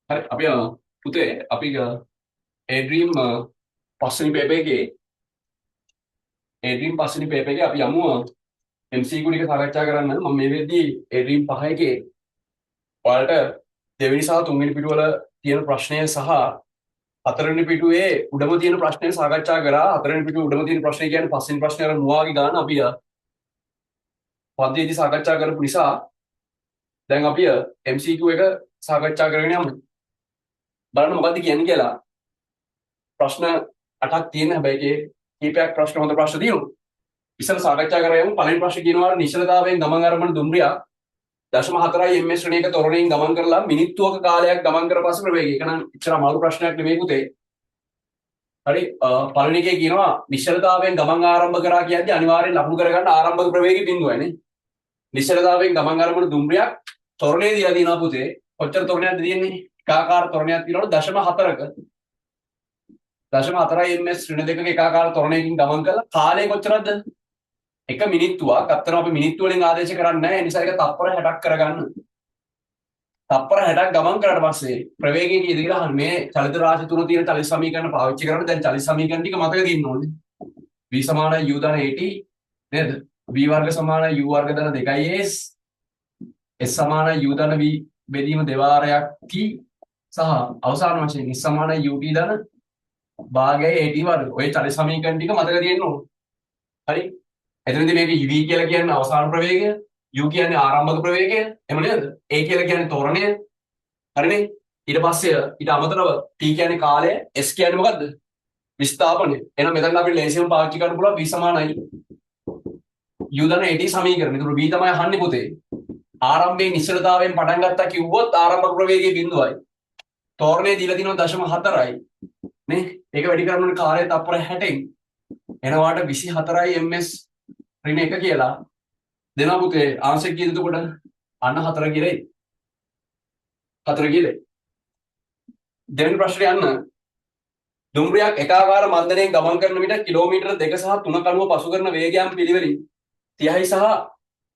හරි අපි පුතේ අපි ඒ ඩ්‍රීම් පස්වෙනි පේපර් එකේ ඒ ඩ්‍රීම් පස්වෙනි පේපර් එකේ අපි යමු MCQ ටික සාකච්ඡා කරන්න. මම මේ වෙද්දී ඒ ඩ්‍රීම් පහ එකේ ඔයාලට දෙවෙනි සහ තුන්වෙනි පිටුවල තියෙන ප්‍රශ්නය සහ හතරවෙනි පිටුවේ උඩම තියෙන ප්‍රශ්නය සාකච්ඡා කරා. හතරවෙනි පිටුවේ උඩම තියෙන ප්‍රශ්නය කියන්නේ පස්වෙනි ප්‍රශ්නය අර මුවාගේ ගාන අපි පන්තියේදී සාකච්ඡා කරපු නිසා දැන් අපි MCQ එක සාකච්ඡා කරගෙන යමු. බලන්න මොකද්ද කියන්නේ කියලා. ප්‍රශ්න 8ක් තියෙන හැබැයි ඒකේ කීපයක් ප්‍රශ්න හොඳ ප්‍රශ්න තියෙනවා. ඉස්සර සාකච්ඡා කරගමු. පළවෙනි ප්‍රශ්නේ කියනවා නිශ්චලතාවයෙන් ගමන් අරඹන දුම්රියා 0.4 ms ශ්‍රේණියක තොරණකින් ගමන් කරලා මිනිත්තුවක කාලයක් ගමන් කර පසු ප්‍රවේගය. ඒක නම් ඉච්චර අමාරු ප්‍රශ්නයක් නෙමෙයි පුතේ. හරි පළවෙනි එකේ කියනවා නිශ්චලතාවයෙන් ගමන් ආරම්භ කරා කියන්නේ අනිවාර්යෙන් ලකුණු කරගන්න ආරම්භක ප්‍රවේගය බිඳුවයිනේ. නිශ්චලතාවයෙන් ගමන් අරඹන දුම්රියක් තොරණේ දිලා දිනවා පුතේ. කොච්චර තොරණයක්ද තියෙන්නේ? එකාකාර තොරණයක් තියෙනවලු 0.4ක 0.4 ms ශ්‍රේණි දෙකක එකාකාර තොරණයකින් ගමන් කළා කාලය කොච්චරද? 1 මිනිත්තුවක්. අත්තර අපි මිනිත්තු වලින් ආදේශ කරන්නේ නැහැ. ඒ නිසා ඒක තප්පර 60ක් කරගන්න. තප්පර 60ක් ගමන් කරාට පස්සේ ප්‍රවේගය කීයද කියලා අහන්න. මේ චලිත රාශි තුන තියෙන චලිත සමීකරණ පාවිච්චි කරන්න. දැන් චලිත සමීකරණ ටික මතක තියෙන්න ඕනේ. v සමාන u ධන 80 නේද? v වර්ග සමාන u වර්ග ධන 2s s සමාන u ධන v බෙදීම දෙවාරයක් t සහ අවසාන වශයෙන් s සමාන ut ධන භාගය 80 වර්ග. ඔය චලිත සමීකරණ ටික මතක තියෙන්න ඕනේ. හරි? එතනදී මේක v කියලා කියන්නේ අවසාන ප්‍රවේගය, u කියන්නේ ආරම්භක ප්‍රවේගය, එහෙම නේද? a කියලා කියන්නේ ත්වරණය. හරිනේ? ඊට පස්සේ ඊට අමතරව t කියන්නේ කාලය, s කියන්නේ මොකද්ද? විස්ථාපනය. එහෙනම් මෙතන අපිට ලේසියෙන් පාවිච්චි කරන්න පුළුවන් v සමානයි u ධන 80 සමීකරණ. ඒතර v තමයි අහන්නේ පුතේ. ආරම්භයේ නිශ්චලතාවයෙන් පටන් ගත්තා කිව්වොත් ආරම්භක ප්‍රවේගයේ බිඳුවයි. ත්වරණය දීලා තිනවා 0.4යි. නේ? ඒක වැඩි කරන්න කාලය තප්පර 60න්. එනවාට 24යි ms ඍණ 1 කියලා දෙනවා පුතේ. ආන්සර් කීයද එතකොට? අන්න 4 කියලා එයි. 4 කියලා. දෙවෙනි ප්‍රශ්නේ යන්න. දුම්රියක් එකාකාර මන්දණයෙන් ගමන් කරන විට කිලෝමීටර 2 සහ 3 කණුව පසු කරන වේගයන් පිළිවෙලින් 30යි සහ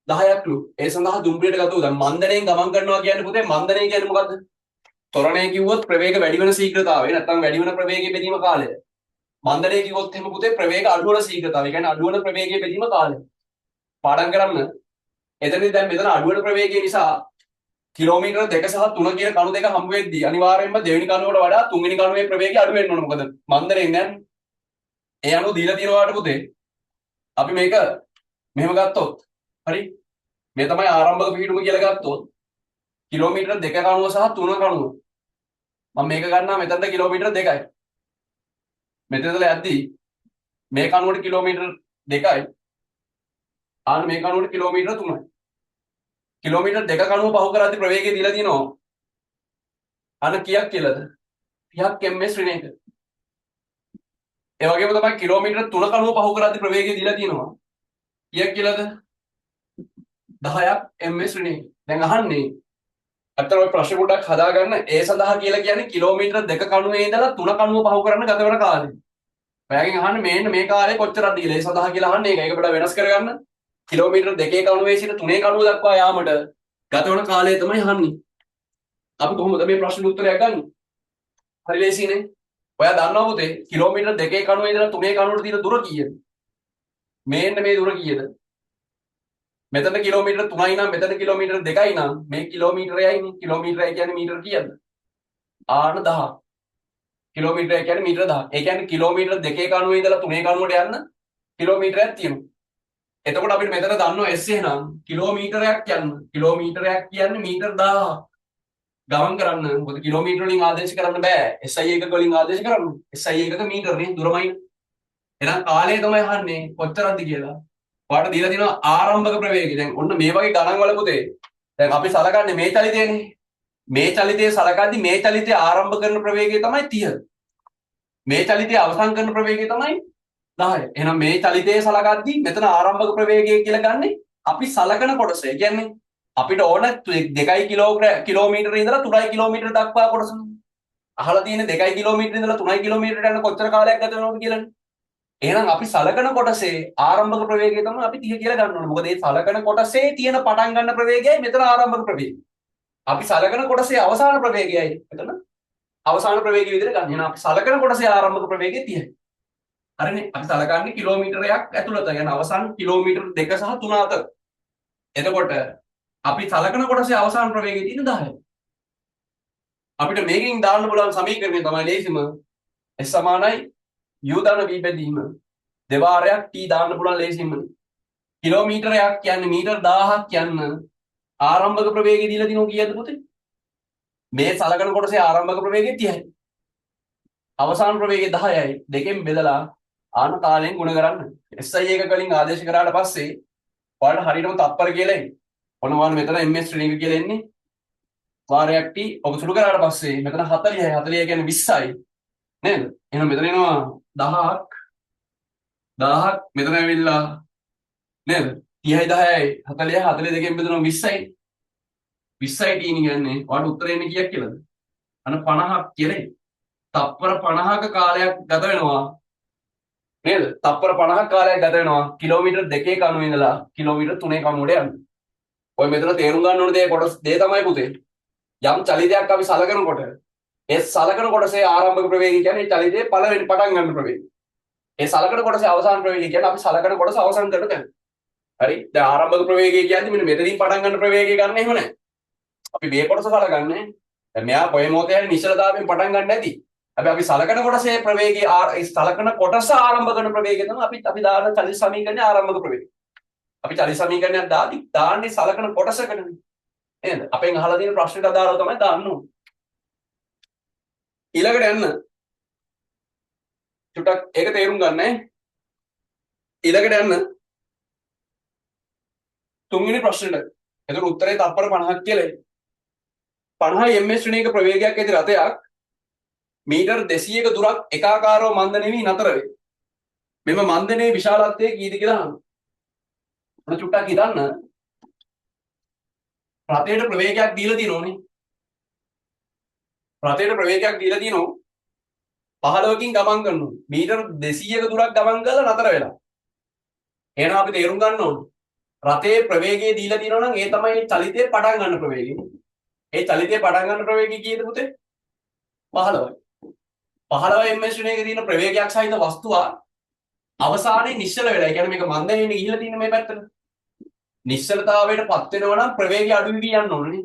10ක්ලු. ඒ සඳහා දුම්රියට ගත වූ දැන් මන්දණයෙන් ගමන් කරනවා කියන්නේ පුතේ මන්දණය කියන්නේ මොකද්ද? ත්වරණය කිව්වොත් ප්‍රවේග වැඩි වෙන ශීඝ්‍රතාවය නැත්නම් වැඩි වෙන ප්‍රවේගයේ බෙදීම කාලය. මන්දණය කිව්වොත් එහෙම පුතේ ප්‍රවේග අඩු වෙන ශීඝ්‍රතාවය. කියන්නේ අඩු වෙන ප්‍රවේගයේ බෙදීම කාලය. පාඩම් කරන්න. එතනදී දැන් මෙතන අඩු වෙන ප්‍රවේගය නිසා කිලෝමීටර 2 සහ 3 කියන කණු දෙක හම්බ වෙද්දී අනිවාර්යයෙන්ම දෙවෙනි කණුවට වඩා තුන්වෙනි කණුවේ ප්‍රවේගය අඩු වෙන්න ඕන. මොකද මන්දරෙන් දැන් ඒ අනුව දීලා තියෙනවාට පුතේ අපි මේක මෙහෙම ගත්තොත් හරි මේ තමයි ආරම්භක පිහිටුම කියලා ගත්තොත් කිලෝමීටර 2 කණුව සහ 3 කණුව මම මේක ගන්නවා මෙතනද කිලෝමීටර 2යි. මෙතනදලා යද්දී මේ කණුවට කිලෝමීටර 2යි. ආන්න මේ කණුවට කිලෝමීටර 3යි. කිලෝමීටර් 2 කණුව පහු කරද්දී ප්‍රවේගය දීලා තියෙනවා. අන්න කීයක් කියලාද? 30ක් ms ඍණ 1. ඒ වගේම තමයි කිලෝමීටර් 3 කණුව පහු කරද්දී ප්‍රවේගය දීලා තියෙනවා. කීයක් කියලාද? 10ක් ms ඍණ 1. දැන් අහන්නේ අතන ඔය ප්‍රශ්න පොඩ්ඩක් හදාගන්න. ඒ සඳහා කියලා කියන්නේ කිලෝමීටර් 2 කණුවේ ඉඳලා 3 කණුව පහු කරන්න ගත වෙන කාලය. ඔයාගෙන් අහන්නේ මේන්න මේ කාලේ කොච්චරද දීලා. ඒ සඳහා කියලා අහන්නේ ඒක. ඒක පොඩ්ඩක් වෙනස් කරගන්න. කිලෝමීටර් 2 කණුවේ සිට 3 කණුව දක්වා යාමට ගත වන කාලය තමයි අහන්නේ. අපි කොහොමද මේ ප්‍රශ්නෙට උත්තරයක් ගන්නේ? හරි ලේසියිනේ. ඔයා දන්නවා පුතේ කිලෝමීටර් 2 කණුවේ ඉඳලා 3 කණුවට තියෙන දුර කීයද? මේන්න මේ දුර කීයද? මෙතන කිලෝමීටර් 3යි නම් මෙතන කිලෝමීටර් 2යි නම් මේ කිලෝමීටරයයි කිලෝමීටරය කියන්නේ මීටර කීයද? ආන 10. කිලෝමීටරය කියන්නේ මීටර 10. ඒ කියන්නේ කිලෝමීටර් 2 කණුවේ ඉඳලා 3 කණුවට යන්න කිලෝමීටරයක් තියෙනවා. එතකොට අපිට මෙතන දන්නවා s එහෙනම් කිලෝමීටරයක් කිලෝමීටරයක් කියන්නේ මීටර 1000 ගමන් කරන්න. මොකද කිලෝමීටර වලින් ආදේශ කරන්න බෑ. SI එකක වලින් ආදේශ කරන්න. SI එකක මීටරනේ දුරමයි. එහෙනම් කාලය තමයි අහන්නේ කොච්චරද කියලා. ඔයාලට දීලා තියෙනවා ආරම්භක ප්‍රවේගය. දැන් ඔන්න මේ වගේ ගණන් වල පුතේ දැන් අපි සලකන්නේ මේ චලිතයනේ. මේ චලිතය සලකද්දි මේ චලිතය ආරම්භ කරන ප්‍රවේගය තමයි 30. මේ චලිතය අවසන් කරන ප්‍රවේගය තමයි 10. එහෙනම් මේ චලිතයේ සලකද්දී මෙතන ආරම්භක ප්‍රවේගය කියලා ගන්නෙ අපි සලකන කොටස. ඒ කියන්නේ අපිට ඕන 2 කිලෝමීටර ඉඳලා 3 කිලෝමීටර දක්වා කොටස. අහලා තියෙන 2 කිලෝමීටර ඉඳලා 3 කිලෝමීටරට යන කොච්චර කාලයක් ගත වෙනවද කියලානේ. එහෙනම් අපි සලකන කොටසේ ආරම්භක ප්‍රවේගය තමයි අපි 30 කියලා ගන්න ඕනේ. මොකද මේ සලකන කොටසේ තියෙන පටන් ගන්න ප්‍රවේගයයි මෙතන ආරම්භක ප්‍රවේගය. අපි සලකන කොටසේ අවසාන ප්‍රවේගයයි එතන අවසාන ප්‍රවේගය විදිහට ගන්න. එහෙනම් අපි සලකන කොටසේ ආරම්භක ප්‍රවේගය 30යි. හරිනේ. අපි සලකන්නේ කිලෝමීටරයක් ඇතුළත යන අවසාන කිලෝමීටර් 2 සහ 3 අතර. එතකොට අපි සලකන කොටසේ අවසාන ප්‍රවේගය තියෙන 10යි. අපිට මේකෙන් දාන්න පුළුවන් සමීකරණය තමයි ලේසිම s සමානයි u ධන v බෙදීම දෙවාරයක් t දාන්න පුළුවන් ලේසිම. කිලෝමීටරයක් කියන්නේ මීටර් 1000ක් කියන්න ආරම්භක ප්‍රවේගය දීලා දිනෝ කීයද පුතේ? මේ සලකන කොටසේ ආරම්භක ප්‍රවේගය 30යි. අවසාන ප්‍රවේගය 10යි. දෙකෙන් බෙදලා ආන කාලයෙන් ගුණ කරන්න. SI එක කලින් ආදේශ කරාට පස්සේ ඔයාලට හරියටම තත්පර කියලා එන්නේ. ඔන්න ඔයාලා මෙතන MS ශ්‍රේණියක කියලා එන්නේ. වාරයක් t ඔබ සුළු කරාට පස්සේ මෙතන 40යි. 40 කියන්නේ 20යි. නේද? එහෙනම් මෙතන එනවා 10ක් මෙතන ඇවිල්ලා නේද? 30යි 10යි 40යි 42න් බෙදුනොත් 20යි. 20යි t කියන්නේ ඔයාලට උත්තරේ එන්නේ කීයක් කියලාද? අන්න 50ක් කියලා. තප්පර 50ක කාලයක් ගත වෙනවා. නේද? තප්පර 50ක කාලයක් ගත වෙනවා කිලෝමීටර් 2 කණුවේ ඉඳලා කිලෝමීටර් 3 කණුවට යන්න. ඔය මෙතන තේරුම් ගන්න ඕන දේ කොටස් දේ තමයි පුතේ. යම් චලිතයක් අපි සලකනකොට ඒ සලකන කොටසේ ආරම්භක ප්‍රවේගය කියන්නේ චලිතයේ පළවෙනි පටන් ගන්න ප්‍රවේගය. ඒ සලකන කොටසේ අවසාන ප්‍රවේගය කියන්නේ අපි සලකන කොටස අවසන් කරන තැන. හරි? දැන් ආරම්භක ප්‍රවේගය කියන්නේ මෙන්න මෙතනින් පටන් ගන්න ප්‍රවේගය ගන්න එහෙම නැහැ. අපි මේ කොටස සලකන්නේ. දැන් මෙයා කොයි මොහොතේ හරි නිශ්චලතාවයෙන් පටන් ගන්න නැති. හැබැයි අපි සලකන කොටසේ ප්‍රවේගය සලකන කොටස ආරම්භ කරන ප්‍රවේගය තමයි අපි දාන චලිත සමීකරණයේ ආරම්භක ප්‍රවේගය. අපි චලිත සමීකරණයක් දාන්නේ සලකන කොටසකටනේ. නේද? අපෙන් අහලා තියෙන ප්‍රශ්නෙට අදාළව තමයි දාන්න ඕනේ. ඊළඟට යන්න. චුට්ටක් ඒක තේරුම් ගන්න ඈ. ඊළඟට යන්න. තුන්වෙනි ප්‍රශ්නෙට. එතකොට උත්තරේ තත්පර 50ක් කියලා. 50 ms ශ්‍රේණියක ප්‍රවේගයක් ඇති රථයක් මීටර් 200ක දුරක් එකාකාරව මන්දනෙවි නතර වේ. මෙම මන්දනයේ විශාලත්වය කීයද කියලා අහන්න. මොන චුට්ටක් හිතන්න. රථයට ප්‍රවේගයක් දීලා තියෙනෝනේ. රථයට ප්‍රවේගයක් දීලා තියෙනෝ 15කින් ගමන් කරනවා. මීටර් 200ක දුරක් ගමන් කරලා නතර වෙලා. එහෙනම් අපි තේරුම් ගන්න ඕනේ. රථයේ ප්‍රවේගය දීලා තියෙනවා නම් ඒ තමයි චලිතයේ පටන් ගන්න ප්‍රවේගය. ඒ චලිතයේ පටන් ගන්න ප්‍රවේගය කීයද පුතේ? 15යි. 15 ms ශ්‍රේණියක තියෙන ප්‍රවේගයක් සහිත වස්තුව අවසානයේ නිශ්චල වෙලා. ඒ කියන්නේ මේක මන්දනයේ ගිහිලා තියෙන මේ පැත්තට. නිශ්චලතාවයට පත් වෙනවා නම් ප්‍රවේගය අඩු වී යන්න ඕනේ.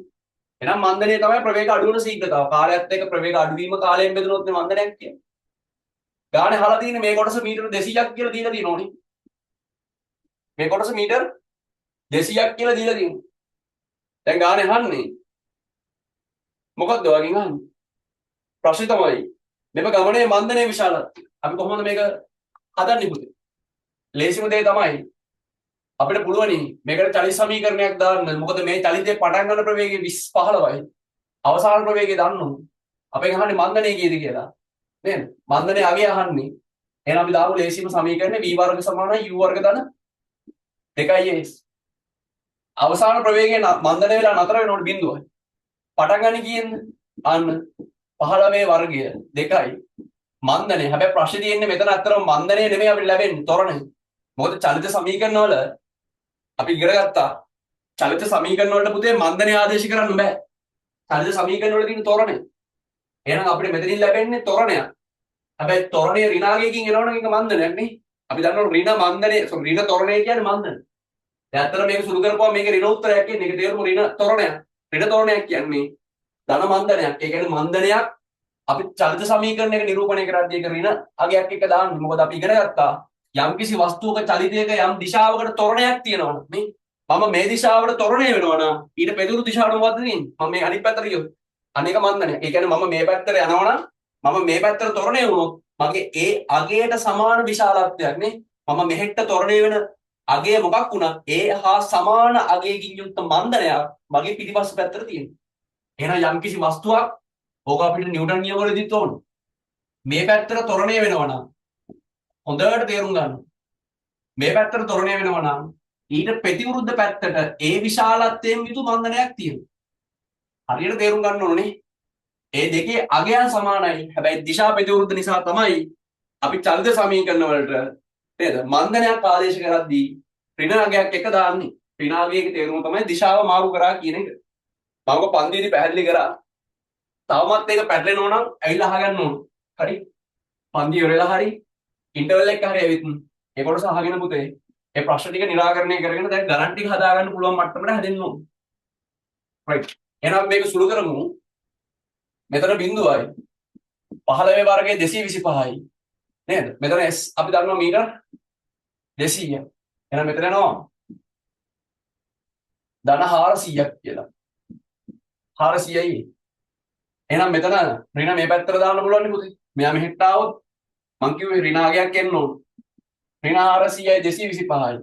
එහෙනම් මන්දනයේ තමයි ප්‍රවේග අඩු වෙන ශීඝ්‍රතාව. කාලයත් එක්ක ප්‍රවේග අඩු වීම කාලයෙන් බෙදුනොත් නේ මන්දනයක් කියන්නේ. ගානේ අහලා තියෙන මේ කොටස මීටර 200ක් කියලා දීලා තියෙනෝනේ. මේ කොටස මීටර 200ක් කියලා දීලා තියෙනවා. දැන් ගානේ අහන්නේ මොකක්ද ඔයගෙන් අහන්නේ? ප්‍රශ්නේ තමයි මෙම ගමනේ මන්දනයේ විශාලත්වය. අපි කොහොමද මේක හදන්නේ පුතේ? ලේසිම දේ තමයි අපිට පුළුවනි මේකට චලිත සමීකරණයක් දාන්න. මොකද මේ චලිතයේ පටන් ගන්න ප්‍රවේගය 15යි. අවසාන ප්‍රවේගය දන්නෝ. අපෙන් අහන්නේ මන්දනයේ කීයද කියලා. නේද? මන්දනයේ අගය අහන්නේ. එහෙනම් අපි දාමු ලේසිම සමීකරණය v වර්ග සමානයි u වර්ග ධන 2s. අවසාන ප්‍රවේගය මන්දනය වෙලා නතර වෙනකොට බිඳුවයි. පටන් ගන්න කීයෙන්ද? අන්න 15 වර්ගය 2යි. මන්දනය. හැබැයි ප්‍රශ්නේ තියෙන්නේ මෙතන අත්‍තරම මන්දනය නෙමෙයි අපිට ලැබෙන්නේ ත්වරණය. මොකද චලිත සමීකරණ වල අපි ඉගෙන ගත්තා චලිත සමීකරණ වලට පුතේ මන්දනය ආදේශ කරන්න බෑ. චලිත සමීකරණ වල තියෙන ත්වරණය. එහෙනම් අපිට මෙතනින් ලැබෙන්නේ ත්වරණයක්. හැබැයි ත්වරණය ඍණාගයකින් එනවනම් ඒක මන්දනයක් නේ. අපි දන්නවා ඍණ මන්දනය ඍණ ත්වරණය කියන්නේ මන්දන. දැන් අතන මේක සුළු කරපුවා මේක ඍණ උත්තරයක් කියන්නේ. ඒක තේරුම ඍණ ත්වරණයක්. ඍණ ත්වරණයක් කියන්නේ ධන මන්දනයක්. ඒ කියන්නේ මන්දනයක් අපි චලිත සමීකරණයක නිරූපණය කරද්දී ඒක ඍණ අගයක් එක දාන්නේ. මොකද අපි ඉගෙන ගත්තා යම්කිසි වස්තුවක චලිතයක යම් දිශාවකට ත්වරණයක් තියෙනවා නේ. මම මේ දිශාවට ත්වරණය වෙනවා නම් ඊට පෙදුරු දිශාවට මොකද්ද තියෙන්නේ? මම මේ අනිත් පැත්තට ගියොත් අනේක මන්දනය. ඒ කියන්නේ මම මේ පැත්තට යනවා නම් මම මේ පැත්තට ත්වරණය වුණොත් මගේ ඒ අගයට සමාන විශාලත්වයක් නේ. මම මෙහෙට ත්වරණය වෙන අගය මොකක් වුණත් ඒ හා සමාන අගයකින් යුක්ත මන්දනයක් මගේ පිටිපස්ස පැත්තට තියෙනවා. එහෙනම් යම්කිසි වස්තුවක් ඕක අපිට නිව්ටන් නියම වලදීත් ඕන. මේ පැත්තට ත්වරණය වෙනවා නම් හොඳට තේරුම් ගන්න. මේ පැත්තට ත්වරණය වෙනවා නම් ඊට ප්‍රතිවිරුද්ධ පැත්තට ඒ විශාලත්වයෙන් යුතු මන්දනයක් තියෙනවා. හරියට තේරුම් ගන්න ඕනේ. ඒ දෙකේ අගයන් සමානයි. හැබැයි දිශා ප්‍රතිවිරුද්ධ නිසා තමයි අපි චලිත සමීකරණ වලට නේද මන්දනයක් ආදේශ කරද්දී ඍණ අගයක් එක දාන්නේ. ඍණ අගයේ තේරුම තමයි දිශාව මාරු කරා කියන එක. මම පන්තියේදී පැහැදිලි කරා. තවමත් ඒක පැටලෙනවා නම් ඇවිල්ලා අහගන්න ඕන. හරි. පන්තිය ඉවරලා හරි ඉන්ටර්වල් එක හරි ඇවිත් ඒ කොටස අහගෙන පුතේ ඒ ප්‍රශ්න ටික නිරාකරණය කරගෙන දැන් ගණන් ටික හදාගන්න පුළුවන් මට්ටමට හැදෙන්න ඕන. රයිට්. එහෙනම් මේක සුළු කරමු. මෙතන බිඳුවයි 15 වර්ගයේ 225යි නේද? මෙතන S අපි දන්නවා මීටර 200. එහෙනම් මෙතන යනවා ධන 400ක් කියලා. 400යි. එහෙනම් මෙතන ඍණ මේ පැත්තට දාන්න පුළුවන් නේ පුතේ. මෙයා මෙහෙට ආවොත් මං කිව්වේ ඍණ ආගයක් එන්න ඕන. ඍණ 400යි 225යි.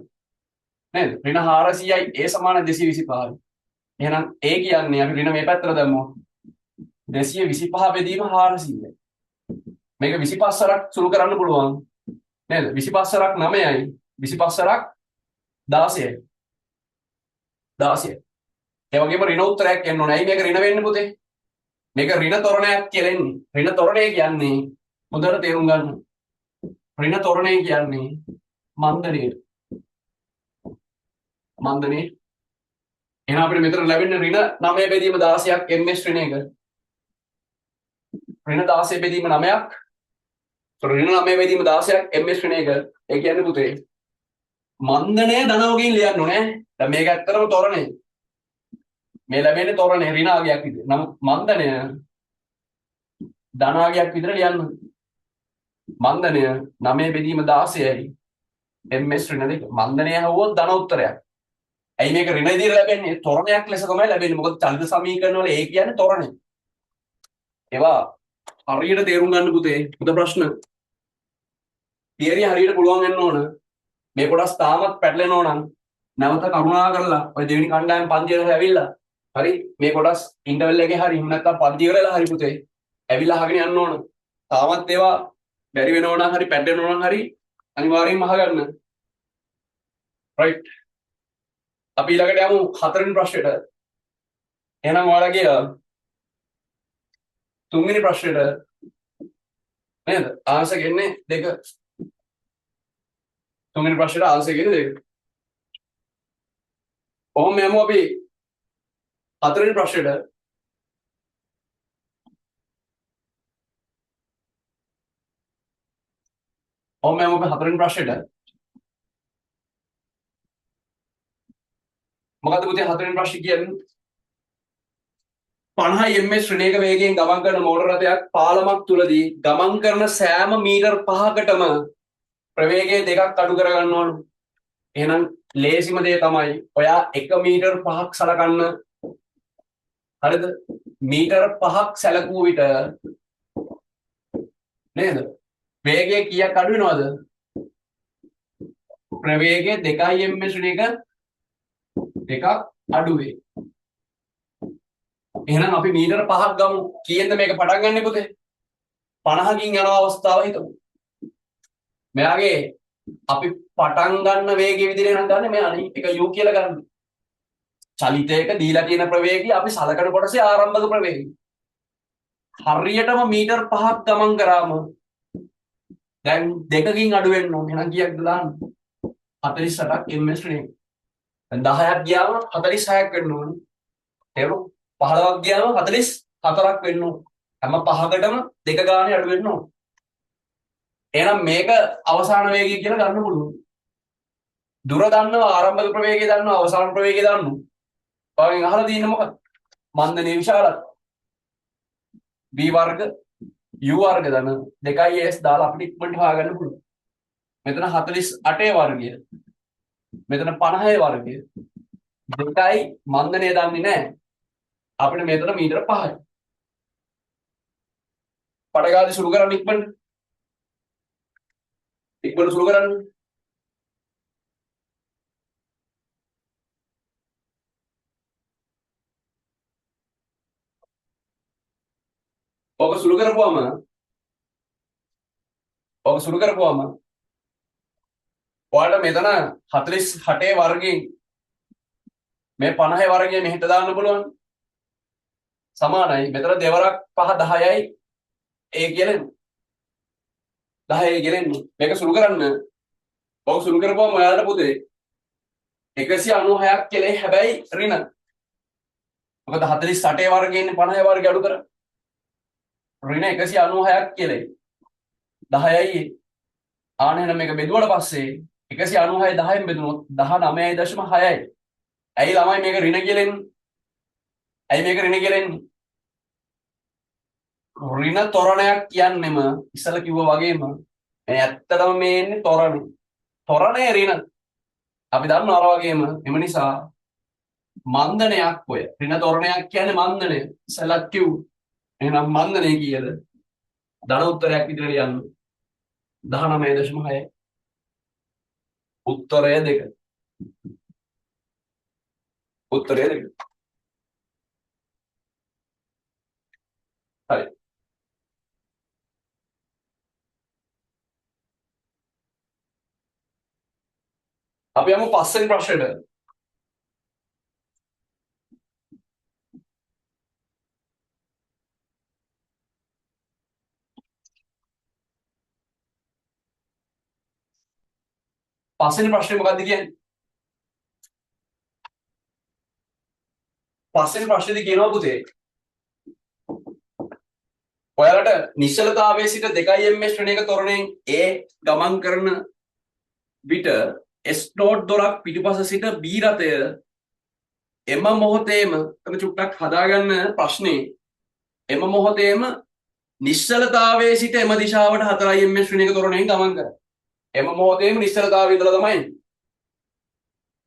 නේද? ඍණ 400යි A සමාන 225යි. එහෙනම් A කියන්නේ අපි ඍණ මේ පැත්තට දැම්මොත් 225 බෙදීම 400යි. මේක 25 සරක් සුළු කරන්න පුළුවන්. නේද? 25 සරක් 9යි. 25 සරක් 16යි. 16යි. ඒ වගේම ඍණ උත්තරයක් එන්න ඕනේ. ඇයි මේක ඍණ වෙන්නේ පුතේ? මේක ඍණ තොරණයක් කියලා එන්නේ. ඍණ තොරණය කියන්නේ හොඳට තේරුම් ගන්න. ඍණ තොරණය කියන්නේ මන්දණය. මන්දණය. එහෙනම් අපිට මෙතන ලැබෙන්නේ ඍණ 9 බෙදීම 16ක් ms ඍණ එක. ඍණ 16 බෙදීම 9ක්. ඍණ 9 බෙදීම 16ක් ms ඍණ එක. ඒ කියන්නේ පුතේ මන්දණය ධනවකින් ලියන්න ඕනේ. දැන් මේක ඇත්තටම තොරණය. මේ ලැබෙන්නේ තොරණය ඍණ ආගයක් විදිහට. නමුත් මන්දණය ධන ආගයක් විදිහට ලියන්න. මන්දණය 9 බෙදීම 16යි ms ඍණ දෙක. මන්දණය හවුවොත් ධන උත්තරයක්. ඇයි මේක ඍණ විදිහට ලැබෙන්නේ? තොරණයක් ලෙස තමයි ලැබෙන්නේ. මොකද චලිත සමීකරණ වල ඒ කියන්නේ තොරණය. ඒවා හරියට තේරුම් ගන්න පුතේ. උද ප්‍රශ්න. තියරිය හරියට පුළුවන් වෙන්න ඕන. මේ කොටස් තාමත් පැටලෙනවා නම් නැවත කරුණා කරලා ඔය දෙවෙනි කණ්ඩායම පන්තියට ඇවිල්ලා හරි මේ කොටස් ඉන්ටර්වල් එකේ හරි එහෙම නැත්නම් පන්ති ඉවරලා හරි පුතේ ඇවිල්ලා අහගෙන යන්න ඕන. තාමත් ඒවා බැරි වෙනවා නම් හරි පැටලෙනවා නම් හරි අනිවාර්යෙන්ම අහගන්න. රයිට්. අපි ඊළඟට යමු හතරවෙනි ප්‍රශ්නෙට. එහෙනම් ඔයාලගේ තුන්වෙනි ප්‍රශ්නෙට නේද? ආන්සර් ගෙන්නේ 2. තුන්වෙනි ප්‍රශ්නෙට ආන්සර් ගෙන්නේ 2. ඔහොම යමු අපි හතරවෙනි ප්‍රශ්නෙට. ඔහොම යමු අපි හතරවෙනි ප්‍රශ්නෙට. මොකද්ද පුතේ හතරවෙනි ප්‍රශ්නේ කියන්නේ? 50 ms ශ්‍රේණියක වේගයෙන් ගමන් කරන මෝටර රථයක් පාලමක් තුලදී ගමන් කරන සෑම මීටර් 5කටම ප්‍රවේගය 2ක් අඩු කර ගන්න ඕන. එහෙනම් ලේසිම දේ තමයි ඔයා 1 මීටර් 5ක් සලකන්න. හරිද? මීටර් 5ක් සැලකුව විට නේද? වේගය කීයක් අඩු වෙනවද? ප්‍රවේගය 2 ms ශ්‍රේණියක 2ක් අඩු වේ. එහෙනම් අපි මීටර 5ක් ගමු. කීයෙන්ද මේක පටන් ගන්නෙ පුතේ? 50කින් යන අවස්ථාව හිතමු. මෙයාගේ අපි පටන් ගන්න වේගය විදිහට නම් ගන්න මෙයා අනිත් එක u කියලා ගන්න. චලිතයක දීලා තියෙන ප්‍රවේගය අපි සලකන කොටසේ ආරම්භක ප්‍රවේගය. හරියටම මීටර 5ක් ගමන් කරාම දැන් 2කින් අඩු වෙන්න ඕනේ. එහෙනම් කීයක්ද දාන්න? 48ක් ms ශ්‍රේණිය. දැන් 10ක් ගියාම 46ක් වෙන්න ඕනේ. තේරුණා? 15ක් ගියාම 44ක් වෙන්න ඕන. හැම පහකටම 2 ගානේ අඩු වෙන්න ඕන. එහෙනම් මේක අවසාන වේගය කියලා ගන්න පුළුවන්. දුර දන්නවා ආරම්භක ප්‍රවේගය දන්නවා අවසාන ප්‍රවේගය දන්නවා. ඔයගෙන් අහලා තියෙන්නේ මොකක්ද? මන්දනීය විශාලත්වය. v වර්ග u වර්ග දන්න 2s දාලා අපිට ඉක්මනට හොයාගන්න පුළුවන්. මෙතන 48 වර්ගය. මෙතන 50 වර්ගය. 2යි මන්දනය දන්නේ නැහැ. අපිට මෙතන මීටර 5යි. පඩගාලේ සුළු කරන්න ඉක්මනට. ඉක්මනට සුළු කරන්න. ඔක සුළු කරපුවම ඔයාලට මෙතන 48 වර්ගයෙන් මේ 50 වර්ගය මෙහෙට දාන්න පුළුවන්. සමානයි. මෙතන දෙවරක් 5 10යි ඒ කියන්නේ 10යි කියන්නේ මේක සුළු කරන්න. ඔක සුළු කරපුවම ඔයාලට පුතේ 196ක් කියලා හැබැයි ඍණ. මොකද 48 වර්ගයේ ඉන්නේ 50 වර්ගය අඩු කර ඍණ 196ක් කියලා. 10යි ආන එහෙනම් මේක බෙදුවට පස්සේ 196 10න් බෙදුනොත් 19.6යි. ඇයි ළමයි මේක ඍණ කියලා එන්නේ? ඇයි මේක ඍණ කියලා එන්නේ? ඍණ තොරණයක් කියන්නෙම ඉස්සල කිව්වා වගේම මේ ඇත්තටම මේ එන්නේ තොරණ. තොරණේ ඍණ. අපි දන්නවා අර වගේම එම නිසා මන්දනයක් ඔය. ඍණ තොරණයක් කියන්නේ මන්දනය. ඉස්සලක් කිව්. එහෙනම් මන්දනය කීයද? ධන උත්තරයක් විදිහට ලියන්න. 19.6. උත්තරය 2. උත්තරය 2. හරි. අපි යමු පස්වෙනි ප්‍රශ්නෙට. පස්වෙනි ප්‍රශ්නේ මොකක්ද කියන්නේ? පස්වෙනි ප්‍රශ්නේදී කියනවා පුතේ ඔයාලට නිශ්චලතාවයේ සිට 2m ශ්‍රේණියක තොරණයෙන් A ගමන් කරන විට S ඩොට් දොරක් පිටුපස සිට B රථය එම මොහොතේම තම චුට්ටක් හදාගන්න ප්‍රශ්නේ එම මොහොතේම නිශ්චලතාවයේ සිට එම දිශාවට 4m ශ්‍රේණියක තොරණයෙන් ගමන් කරයි. එම මොහොතේම නිශ්චලතාවයේ ඉඳලා තමයි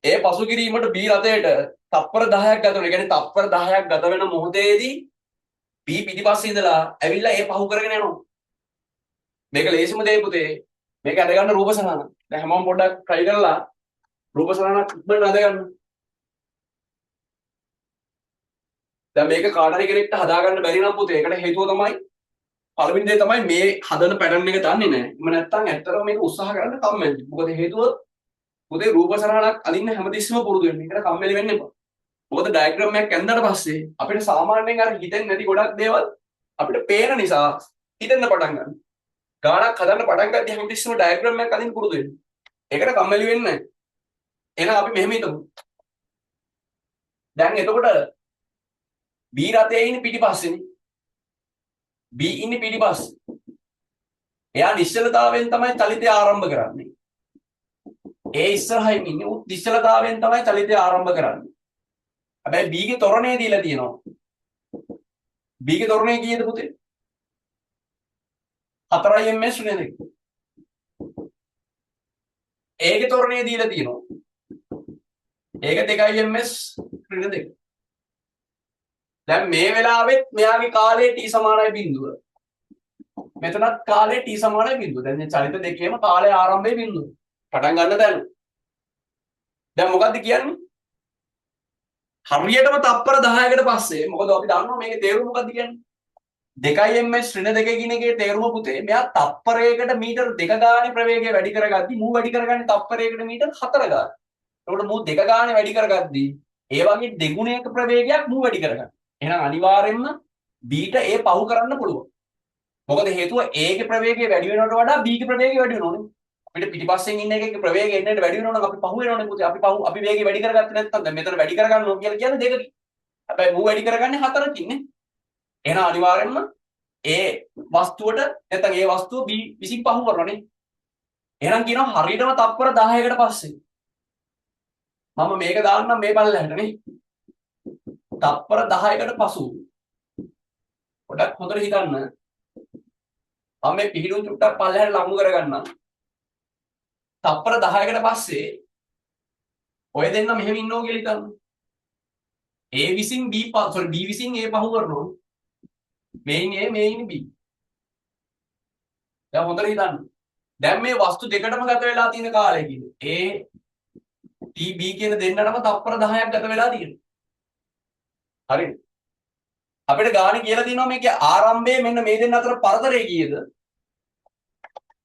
ඒ පසු කිරීමට B රථයට තප්පර 10ක් ගත වෙනවා. ඒ කියන්නේ තප්පර 10ක් ගත වෙන මොහොතේදී B පිටිපස්සේ ඉඳලා ඇවිල්ලා ඒ පහු කරගෙන යනවා. මේක ලේසිම දේ පුතේ. මේක අඳ ගන්න රූප සලහන. දැන් හැමෝම පොඩ්ඩක් try කරලා රූප සලහනක් ඉක්මනට අඳ ගන්න. දැන් මේක කාට හරි කෙනෙක්ට හදා ගන්න බැරි නම් පුතේ ඒකට හේතුව තමයි පළවෙනි දේ තමයි මේ හදන පැටර්න් එක දන්නේ නැහැ. එහෙම නැත්නම් ඇත්තටම මේක උත්සාහ කරන්න කම්මැලි. මොකද හේතුව පුතේ රූප සලහනක් අඳින්න හැමතිස්සෙම පුරුදු වෙන්න. ඒකට කම්මැලි වෙන්න එපා. මොකද ඩයග්‍රෑම් එකක් ඇඳලා පස්සේ අපිට සාමාන්‍යයෙන් අර හිතෙන්නේ නැති ගොඩක් දේවල් අපිට පේන නිසා හිතෙන්න පටන් ගන්නවා. ගානක් හදන්න පටන් ගත්තී හැමතිස්සෙම ඩයග්‍රෑම් එකක් අඳින්න පුරුදු වෙන්න. ඒකට කම්මැලි වෙන්නේ නැහැ. එහෙනම් අපි මෙහෙම හිතමු. දැන් එතකොට B රථයේ ඉන්නේ පිටිපස්සේනේ. B ඉන්නේ පිටිපස්සේ. එයා නිශ්චලතාවයෙන් තමයි චලිතය ආරම්භ කරන්නේ. ඒ ඉස්සරහින් ඉන්නේ උත් නිශ්චලතාවයෙන් තමයි චලිතය ආරම්භ කරන්නේ. හැබැයි B ගේ තොරණේ දීලා තියෙනවා. B ගේ තොරණේ කීයද පුතේ? 4 ms නේද? A ගේ තොරණේ දීලා තියෙනවා. ඒක 2 ms ඍණ 2. දැන් මේ වෙලාවෙත් මෙයාගේ කාලේ t සමානයි බිඳුව. මෙතනත් කාලේ t සමානයි බිඳුව. දැන් මේ චලිත දෙකේම කාලේ ආරම්භයේ බිඳුව. පටන් ගන්න දැන්. දැන් මොකද්ද කියන්නේ? හරියටම තප්පර 10කට පස්සේ මොකද අපි දන්නවා මේකේ තේරුම මොකද්ද කියන්නේ? 2ms ඍණ 2 කියන එකේ තේරුම පුතේ මෙයා තප්පරයකට මීටර 2 ගානේ ප්‍රවේගය වැඩි කරගද්දි මූ වැඩි කරගන්නේ තප්පරයකට මීටර 4 ගානේ. එතකොට මූ 2 ගානේ වැඩි කරගද්දි ඒ වගේ දෙගුණයක ප්‍රවේගයක් මූ වැඩි කරගන්න. එහෙනම් අනිවාර්යෙන්ම b ට ඒ පහු කරන්න පුළුවන්. මොකද හේතුව a ගේ ප්‍රවේගය වැඩි වෙනවට වඩා b ගේ ප්‍රවේගය වැඩි වෙනවනේ. අපිට පිටිපස්සෙන් ඉන්න එකේ ප්‍රවේගය එන්නට වැඩි වෙනවා නම් අපි පහු වෙනවනේ පුතේ. අපි වේගය වැඩි කරගත්තේ නැත්නම් දැන් මෙතන වැඩි කරගන්න ඕන කියලා කියන්නේ දෙකකින්. හැබැයි මූ වැඩි කරගන්නේ 4කින් නේ. එහෙනම් අනිවාර්යෙන්ම ඒ වස්තුවට නැත්නම් ඒ වස්තුව B විසින් පහු කරනනේ. එහෙනම් කියනවා හරියටම තප්පර 10කට පස්සේ මම මේක දාන්නම් මේ පල්ලෙහාට නේ. තප්පර 10කට පසු පොඩක් හොඳට හිතන්න. මම මේ පිහිනුම් චුට්ටක් පල්ලෙහාට ලඟු කරගන්නම්. තප්පර 10කට පස්සේ ඔය දෙන්න මෙහෙම ඉන්නෝ කියලා හිතන්න. A විසින් B විසින් A පහු කරනවා. මේන් A මේන් B. දැන් හොඳට හිතන්න. දැන් මේ වස්තු දෙකටම ගත වෙලා තියෙන කාලය කියන්නේ A T B කියන දෙන්නටම තප්පර 10ක් ගත වෙලා තියෙනවා. හරිද? අපිට ගානේ කියලා තියෙනවා මේකේ ආරම්භයේ මෙන්න මේ දෙන්න අතර පරතරය කීයද?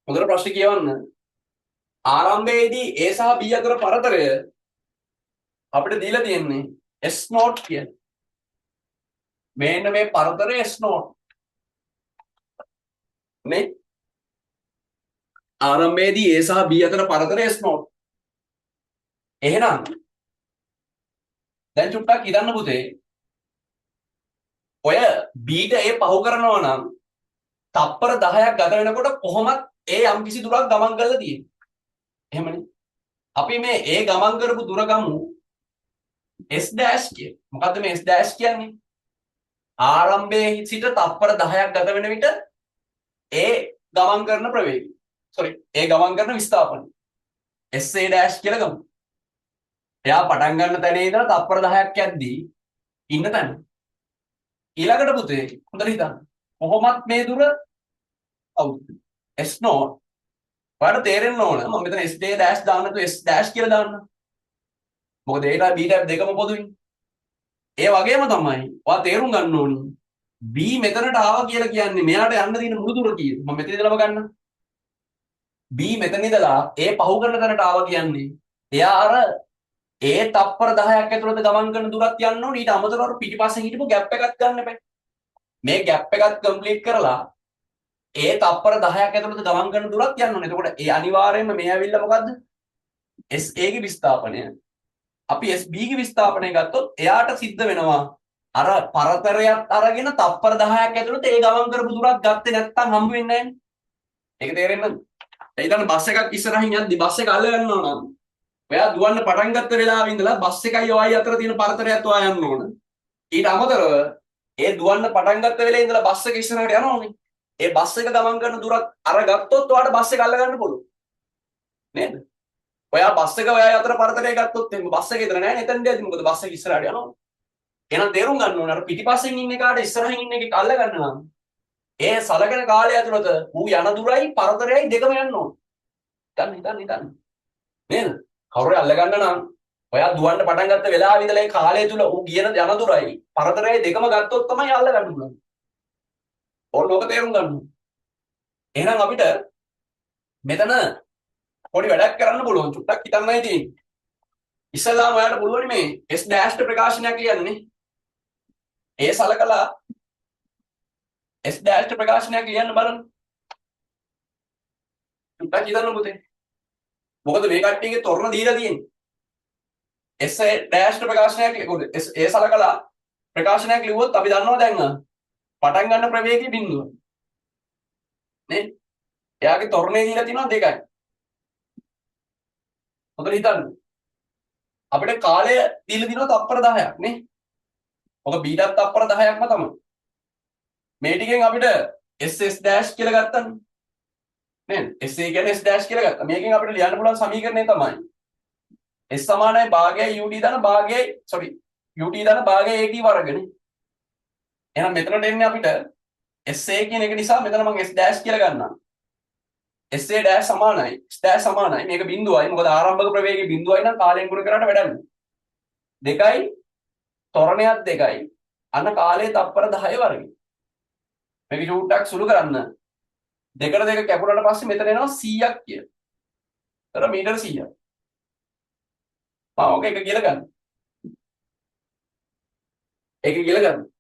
හොඳට ප්‍රශ්න කියවන්න. ආරම්භයේදී A සහ B අතර පරතරය අපිට දීලා තියෙන්නේ S නෝට් කියන. මෙන්න මේ පරතරය S නෝට්. නේ? ආරම්භයේදී A සහ B අතර පරතරය S නෝට්. එහෙනම් දැන් චුට්ටක් හිතන්න පුතේ. ඔය B ට ඒ පහු කරනවා නම් තප්පර 10ක් ගත වෙනකොට කොහොමත් ඒ යම් කිසි දුරක් ගමන් කරලා තියෙන්නේ. එහෙමනේ. අපි මේ ඒ ගමන් කරපු දුර ගමු S dash කිය. මොකද්ද මේ S dash කියන්නේ? ආරම්භයේ සිට තප්පර 10ක් ගත වෙන විට ඒ ගමන් කරන ප්‍රවේගය. ඒ ගමන් කරන විස්ථාපනය. SA dash කියලා ගමු. එයා පටන් ගන්න තැනේ ඉඳලා තප්පර 10ක් යද්දී ඉන්න තැන. ඊළඟට පුතේ හොඳට හිතන්න. කොහොමත් මේ දුර S නෝට් ඔයාලට තේරෙන්න ඕන මම මෙතන S dash දාන්න නැතුව S dash කියලා දාන්න. මොකද ඒට B ටැබ් දෙකම පොදුයි. ඒ වගේම තමයි ඔයා තේරුම් ගන්න ඕනි B මෙතනට ආවා කියලා කියන්නේ මෙයාට යන්න තියෙන මුළු දුර කීයද? මම මෙතන ඉඳලාම ගන්න. B මෙතන ඉඳලා ඒ පහු කරන තැනට ආවා කියන්නේ එයා අර ඒ තප්පර 10ක් ඇතුළත ගමන් කරන දුරක් යන්න ඕනේ. ඊට අමතරව පිටිපස්සෙන් හිටපු ગેප් එකක් ගන්න එපා. මේ ગેප් එකත් කම්ප්ලීට් කරලා ඒ තප්පර 10ක් ඇතුළත ගමන් කරන දුරක් යන්න ඕනේ. එතකොට ඒ අනිවාර්යයෙන්ම මේ ඇවිල්ලා මොකද්ද? SA ගේ විස්ථාපනය. අපි SB ගේ විස්ථාපනය ගත්තොත් එයාට සිද්ධ වෙනවා අර පරතරයක් අරගෙන තප්පර 10ක් ඇතුළත ඒ ගමන් කරපු දුරක් ගත්තේ නැත්නම් හම්බ වෙන්නේ නැහැ. ඒක තේරෙන්නද? ඒ ඊළඟ බස් එකක් ඉස්සරහින් යද්දි බස් එක අල්ල ගන්නවා නම් ඔයා දුවන්න පටන් ගත්ත වෙලාවෙ ඉඳලා බස් එකයි ඔයයි අතර තියෙන පරතරයත් ඔයා යන්න ඕන. ඊට අමතරව ඒ දුවන්න පටන් ගත්ත වෙලේ ඉඳලා බස් එක ඉස්සරහට යනෝනේ. ඒ බස් එක ගමන් කරන දුරක් අරගත්තොත් ඔයාට බස් එක අල්ල ගන්න පුළුවන්. නේද? ඔයා බස් එක ඔයයි අතර පරතරය ගත්තොත් එimhe බස් එක ඉතර නෑ එතනදී ඇති. මොකද බස් එක ඉස්සරහට යනවා. එහෙනම් තේරුම් ගන්න ඕන අර පිටිපස්සෙන් ඉන්න එකාට ඉස්සරහින් ඉන්න එකේ අල්ල ගන්න නම් ඒ සලකන කාලය ඇතුළත ඌ යන දුරයි පරතරයයි දෙකම යන්න ඕන. හිතන්න. නේද? කවුරු අල්ල ගන්න නම් ඔයා දුවන්න පටන් ගත්ත වෙලාවෙ ඉඳලා ඒ කාලය තුල ඌ ගියන යන දුරයි පරතරයයි දෙකම ගත්තොත් තමයි අල්ල ගන්න පුළුවන්. ඕක තේරුම් ගන්න. එහෙනම් අපිට මෙතන පොඩි වැඩක් කරන්න පුළුවන්. චුට්ටක් හිතන්නයි තියෙන්නේ. ඉස්සෙල්ලාම ඔයාලට පුළුවන් මේ S dash ප්‍රකාශනයක් ලියන්නේ. ඒ සලකලා S dash ප්‍රකාශනයක් ලියන්න බලන්න. චුට්ටක් හිතන්න පුතේ. මොකද මේ කට්ටියගේ තොරණ දීලා තියෙන්නේ. S dash ප්‍රකාශනයක් ලියනකොට ඒ සලකලා ප්‍රකාශනයක් ලිව්වොත් අපි දන්නවා දැන් පටන් ගන්න ප්‍රවේගය බිඳුව. නේ? එයාගේ තොරණේ දීලා තියෙනවා 2යි. හොඳට හිතන්න. අපිට කාලය දීලා දිනවා තප්පර 10ක් නේ. ඔක B ඩත් තප්පර 10ක්ම තමයි. මේ ටිකෙන් අපිට SS dash කියලා ගත්තනේ. නේද? SA කියන්නේ S dash කියලා ගත්තා. මේකෙන් අපිට ලියන්න පුළුවන් සමීකරණය තමයි S සමානයි භාගයයි UT ධන භාගයයි UT ධන භාගයයි AT වර්ගනේ. එහෙනම් මෙතනට එන්නේ අපිට SA කියන එක නිසා මෙතන මම S dash කියලා ගන්නවා. SA dash සමානයි S dash සමානයි මේක බිඳුවයි. මොකද ආරම්භක ප්‍රවේගය බිඳුවයි නම් කාලයෙන් ගුණ කරාට වැඩක් නෑ. 2යි ත්වරණයත් 2යි. අන්න කාලය තප්පර 10 වර්ගය. මේක චූට්ටක් සුළු කරන්න. 2ට 2 කැපුණාට පස්සේ මෙතන එනවා 100ක් කියලා. ඒතර මීටර 100ක්. ඔක එක කියලා ගන්න. ඒක කියලා ගන්න.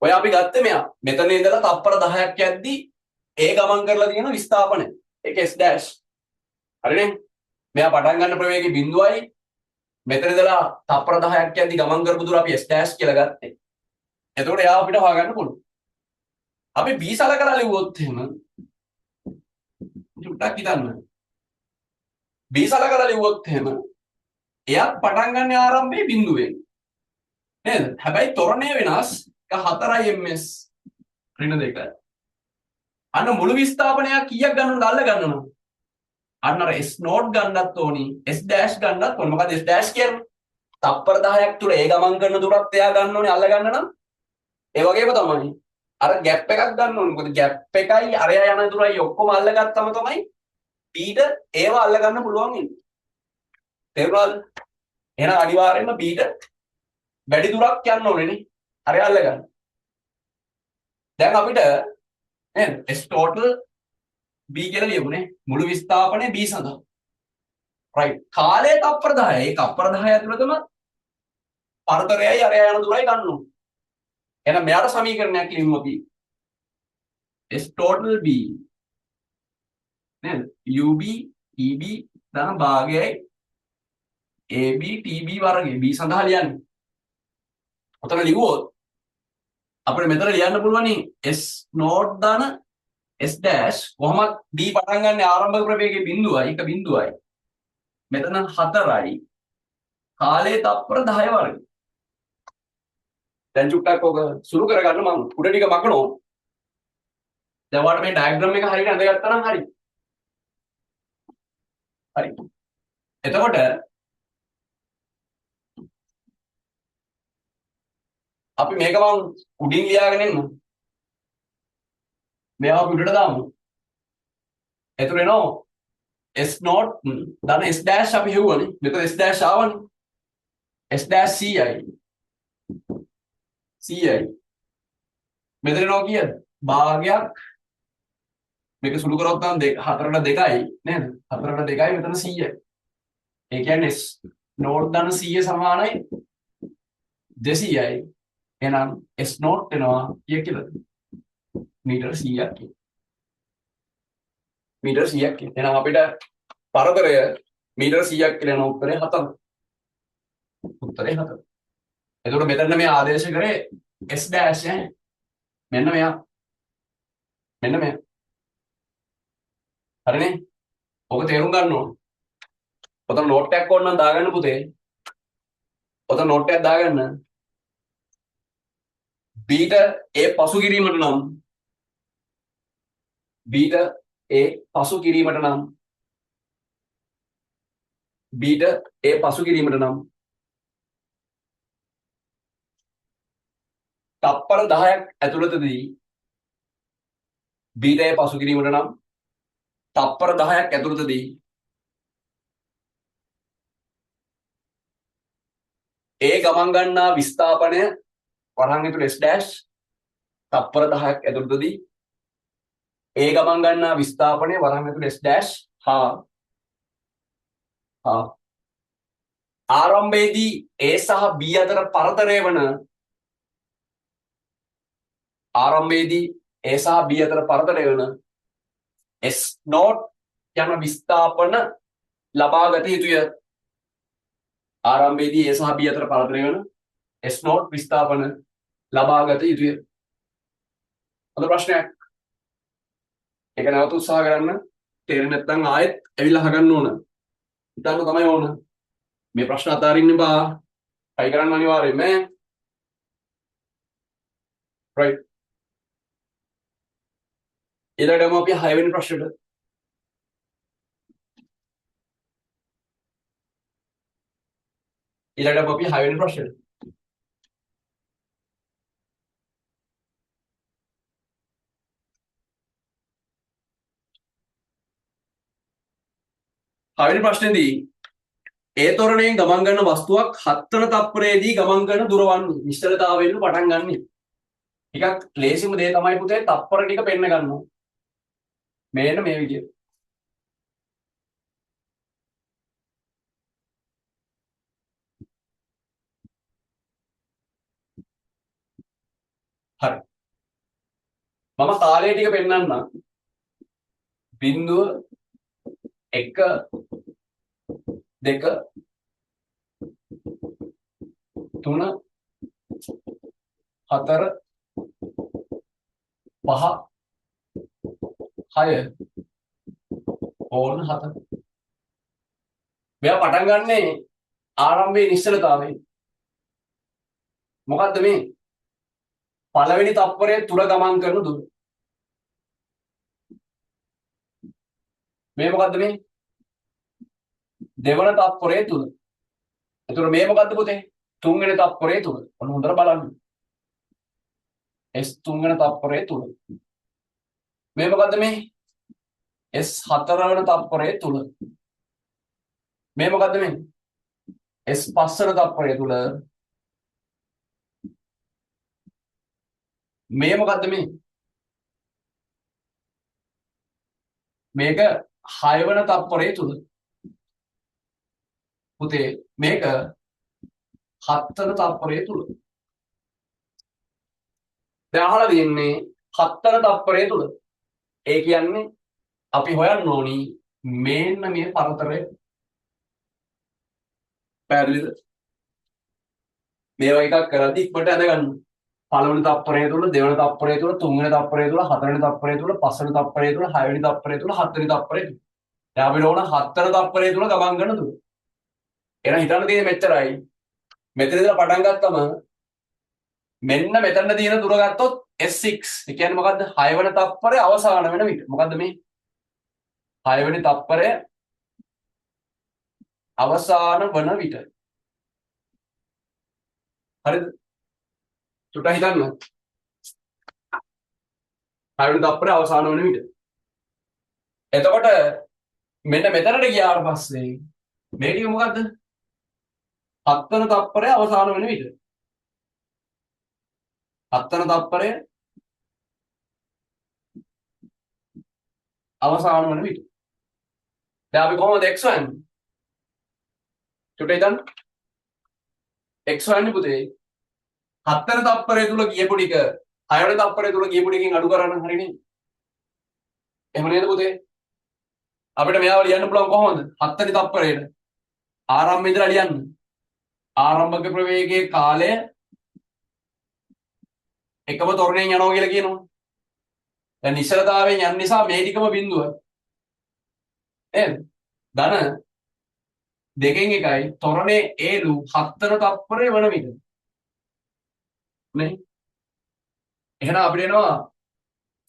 ඔය අපි ගත්තේ මෙයා. මෙතන ඉඳලා තප්පර 10ක් යද්දී ඒ ගමන් කරලා තියෙන විස්ථාපනය. ඒක S dash. හරිනේ? මෙයා පටන් ගන්න ප්‍රවේගය බිඳුවයි. මෙතන ඉඳලා තප්පර 10ක් යද්දී ගමන් කරපු දුර අපි S dash කියලා ගත්තේ. එතකොට එයා අපිට හොයාගන්න පුළුවන්. අපි B සලකලා ලිව්වොත් එහෙම චුට්ටක් හිතන්න. B සලකලා ලිව්වොත් එහෙම එයා පටන් ගන්න ආරම්භයේ බිඳුවෙන්. නේද? හැබැයි ත්වරණය වෙනස්. ඒක 4යි ms ඍණ 2. අන්න මුළු විස්ථාපනයක් කීයක් ගන්නවද අල්ල ගන්නවා. අන්න අර S නෝට් ගන්නත් ඕනි. S dash ගන්නත් ඕනි. මොකද S dash කියන්නේ තප්පර 10ක් තුල ඒ ගමන් කරන දුරත් එයා ගන්න ඕනේ අල්ල ගන්න නම්. ඒ වගේම තමයි අර ગેප් එකක් ගන්න ඕනේ. මොකද ગેප් එකයි අරයා යන දුරයි ඔක්කොම අල්ලගත්තම තමයි B ට ඒව අල්ල ගන්න පුළුවන් ඉන්නේ. තේරුණාද? එහෙනම් අනිවාර්යයෙන්ම B ට වැඩි දුරක් යන්න ඕනේ නේ. අරයා අල්ල ගන්න. දැන් අපිට නේද? S total B කියලා ලියමුනේ. මුළු විස්ථාපනය B සඳහා. right. කාලය තප්පර 10යි. ඒ තප්පර 10 ඇතුළතම පරතරයයි අරයා යන දුරයි ගන්න ඕනේ. එහෙනම් මෙයාට සමීකරණයක් ලියමු අපි. S total B නේද? UB EB ධන භාගයයි AB TB වර්ගය B සඳහා ලියන්නේ. ඔතන ලිව්වොත් අපිට මෙතන ලියන්න පුළුවනි s not ධන s dash කොහොමද d පටන් ගන්න ආරම්භක ප්‍රවේගයේ බිඳුවයි 1 බිඳුවයි. මෙතන 4යි. කාලයේ තත්පර 10 වර්ග. දැන් චුට්ටක් ඔක සුරු කරගන්න මම උඩ ටික මකනෝ. දැන් ඔයාලට මේ ඩයග්‍රෑම් එක හරියට අඳගත්තා නම් හරි. හරි. එතකොට අපි මේක මම උඩින් ලියාගෙන එන්න. මේවා උඩට දාමු. එතකොට එනවා s not ධන s dash අපි හෙව්වනේ. මෙතන s dash ආවනේ. s dash ci මෙතන එනවා කීයද? භාගයක් මේක සුළු කරොත් නම් 4ට 2යි නේද? 4ට 2යි මෙතන 100යි. ඒ කියන්නේ s not ධන 100 සමානයි 200යි. එහෙනම් s not එනවා කීය කියලාද? මීටර 100ක්. මීටර 100ක්. එහෙනම් අපිට පරතරය මීටර 100ක් කියලා යන උත්තරේ 4. උත්තරේ 4. එතකොට මෙතන මේ ආදේශ කරේ s dash මෙන්න මෙයා. මෙන්න මෙයා. හරිනේ? ඔක තේරුම් ගන්න ඕන. ඔතන නෝට් එකක් ඕන නම් දාගන්න පුතේ. ඔතන නෝට් එකක් දාගන්න. බීට a පසු කිරීමට නම් බීට a පසු කිරීමට නම් බීට a පසු කිරීමට නම් තප්පර 10ක් ඇතුළතදී බීට a පසු කිරීමට නම් තප්පර 10ක් ඇතුළතදී a ගමන් ගන්නා විස්ථාපනය වරහන් ඇතුළේ s dash තප්පර 10ක් ඇතුළතදී a ගමන් ගන්නා විස්ථාපනය වරහන් ඇතුළේ s dash හා ආරම්භයේදී a සහ b අතර පරතරය වන ආරම්භයේදී a සහ b අතර පරතරය වන s not යන විස්ථාපන ලබා ගත යුතුය. ආරම්භයේදී a සහ b අතර පරතරය වන s not විස්ථාපන ලබා ගත යුතුය. හොඳ ප්‍රශ්නයක්. ඒක නැවත උත්සාහ කරන්න. තේරෙන්නේ නැත්නම් ආයෙත් ඇවිල්ලා අහගන්න ඕන. හිතන්න තමයි ඕන. මේ ප්‍රශ්න අතාරින්න බා. try කරන්න අනිවාර්යයෙන්ම ඈ. right. ඊළඟටම අපි 6 වෙනි ප්‍රශ්නෙට. ඊළඟට අපි 6 වෙනි ප්‍රශ්නෙට. හයවෙනි ප්‍රශ්නේදී ඒ තොරණයෙන් ගමන් කරන වස්තුවක් 7 වන තත්පරයේදී ගමන් කරන දුර වන්නේ නිශ්චලතාවයෙන් පටන් ගන්න. ටිකක් ලේසිම දේ තමයි පුතේ තත්පර ටික පෙන්න ගන්නවා. මේන්න මේ විදියට. හරි. මම කාලය ටික පෙන්නන්නම්. 0 1 2 3 4 5 6 ඕන 7. මෙයා පටන් ගන්නේ ආරම්භයේ නිශ්චලතාවයෙන්. මොකද්ද මේ? පළවෙනි තත්පරයේ තුර ගමන් කරන දුර. මේ මොකද්ද මේ? දෙවන තත්පරයේ තුර. එතකොට මේ මොකද්ද පුතේ? තුන්වෙනි තත්පරයේ තුර. ඔන්න හොඳට බලන්න. S තුන්වෙනි තත්පරයේ තුර. මේ මොකද්ද මේ? S හතරවෙනි තත්පරයේ තුර. මේ මොකද්ද මේ? S පස්වෙනි තත්පරයේ තුර. මේ මොකද්ද මේ? මේක 6 වෙනි තත්පරයේ තුල. පුතේ මේක 7 වෙනි තත්පරයේ තුල. දැන් අහලා දෙන්නේ 7 වෙනි තත්පරයේ තුල. ඒ කියන්නේ අපි හොයන්න ඕනි මේන්න මේ පරතරය. පැහැදිලිද? මේවා එකක් කරද්දි ඉක්මනට අඳ ගන්න. පළවෙනි තප්පරය තුල, දෙවෙනි තප්පරය තුල, තුන්වෙනි තප්පරය තුල, හතරවෙනි තප්පරය තුල, පස්වෙනි තප්පරය තුල, හයවෙනි තප්පරය තුල, හත්වෙනි තප්පරය තුල. දැන් අපිට ඕන හතර තප්පරය තුල ගමන් කරන දුර. එහෙනම් හිතන්න තියෙන්නේ මෙච්චරයි. මෙතන ඉඳලා පටන් ගත්තම මෙන්න මෙතන තියෙන දුර ගත්තොත් S6. ඒ කියන්නේ මොකද්ද? 6 වෙනි තප්පරේ අවසාන වෙන විට. මොකද්ද මේ? 6 වෙනි තප්පරය අවසාන වන විට. හරිද? චුට්ටක් හිතන්න. 6 වෙනි තප්පරේ අවසාන වන විට. එතකොට මෙන්න මෙතනට ගියාට පස්සේ මේ ටික මොකද්ද? 7 වෙනි තප්පරය අවසාන වෙන විට. 7 වෙනි තප්පරය අවසාන වන විට. දැන් අපි කොහොමද x හොයන්නේ? චුට්ටක් හිතන්න. x හොයන්නේ පුතේ 7 වෙනි තප්පරය තුල ගියපු ටික 6 වෙනි තප්පරය තුල ගියපු ටිකෙන් අඩු කරන්න හරිනේ. එහෙම නේද පුතේ? අපිට මෙයාව ලියන්න පුළුවන් කොහොමද? 7 වෙනි තප්පරේට ආරම්භය ඉඳලා ලියන්න. ආරම්භක ප්‍රවේගයේ කාලය එකම තොරණයෙන් යනවා කියලා කියනවා. දැන් නිශ්චලතාවයෙන් යන නිසා මේ ටිකම බිඳුව. නේද? ධන දෙකෙන් එකයි තොරණේ ඒලු 7 වෙනි තප්පරේ වන විට. නේ? එහෙනම් අපිට එනවා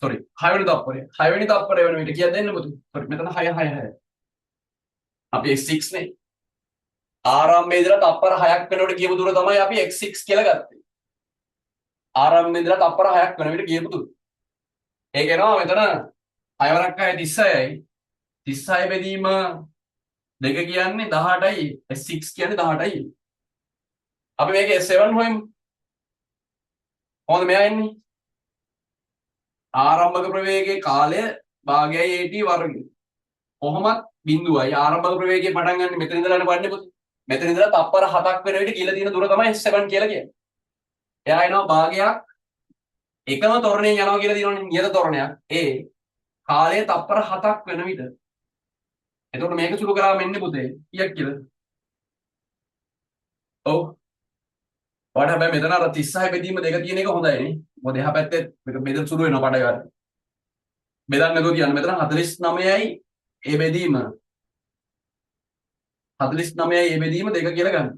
sorry 6 වෙනි තප්පරය. 6 වෙනි තප්පරය වෙන විට කීයක් දෙන්න පුතු? sorry මෙතන 6 6 6. අපි x6 නේ. ආරම්භයේ ඉඳලා තප්පර 6ක් වෙනකොට ගියපු දුර තමයි අපි x6 කියලා ගත්තේ. ආරම්භයේ ඉඳලා තප්පර 6ක් වෙන විට ගියපු දුර. ඒක එනවා මෙතන 6 වරක් 6 36යි. 36 බෙදීම දෙක කියන්නේ 18යි. S6 කියන්නේ 18යි. අපි මේකේ S7 හොයමු. කොහොමද මෙයා එන්නේ? ආරම්භක ප්‍රවේගයේ කාලය භාගයයි AT වර්ගය. කොහොමත් බිඳුවයි ආරම්භක ප්‍රවේගයේ පටන් ගන්න මෙතන ඉඳලානේ වඩන්නේ පුතේ. මෙතන ඉඳලා තප්පර 7ක් වෙන විට කියලා තියෙන දුර තමයි S7 කියලා කියන්නේ. එයා එනවා භාගයක් එකම තොරණයෙන් යනවා කියලා තියෙනවනේ නියත තොරණයක්. ඒ කාලය තප්පර 7ක් වෙන විට. එතකොට මේක සුළු කරාම එන්නේ පුතේ කීයක් කියලා? ඔව්. ඔයාලට හැබැයි මෙතන අර 36 බෙදීම දෙක තියෙන එක හොඳයි නේ. මොකද එහා පැත්තේ මේක බෙදලා සුළු වෙනවා පඩේ වල. බෙදන්න නැතුව තියන්න. මෙතන 49යි ඒ බෙදීම 49යි ඒ බෙදීම දෙක කියලා ගන්න.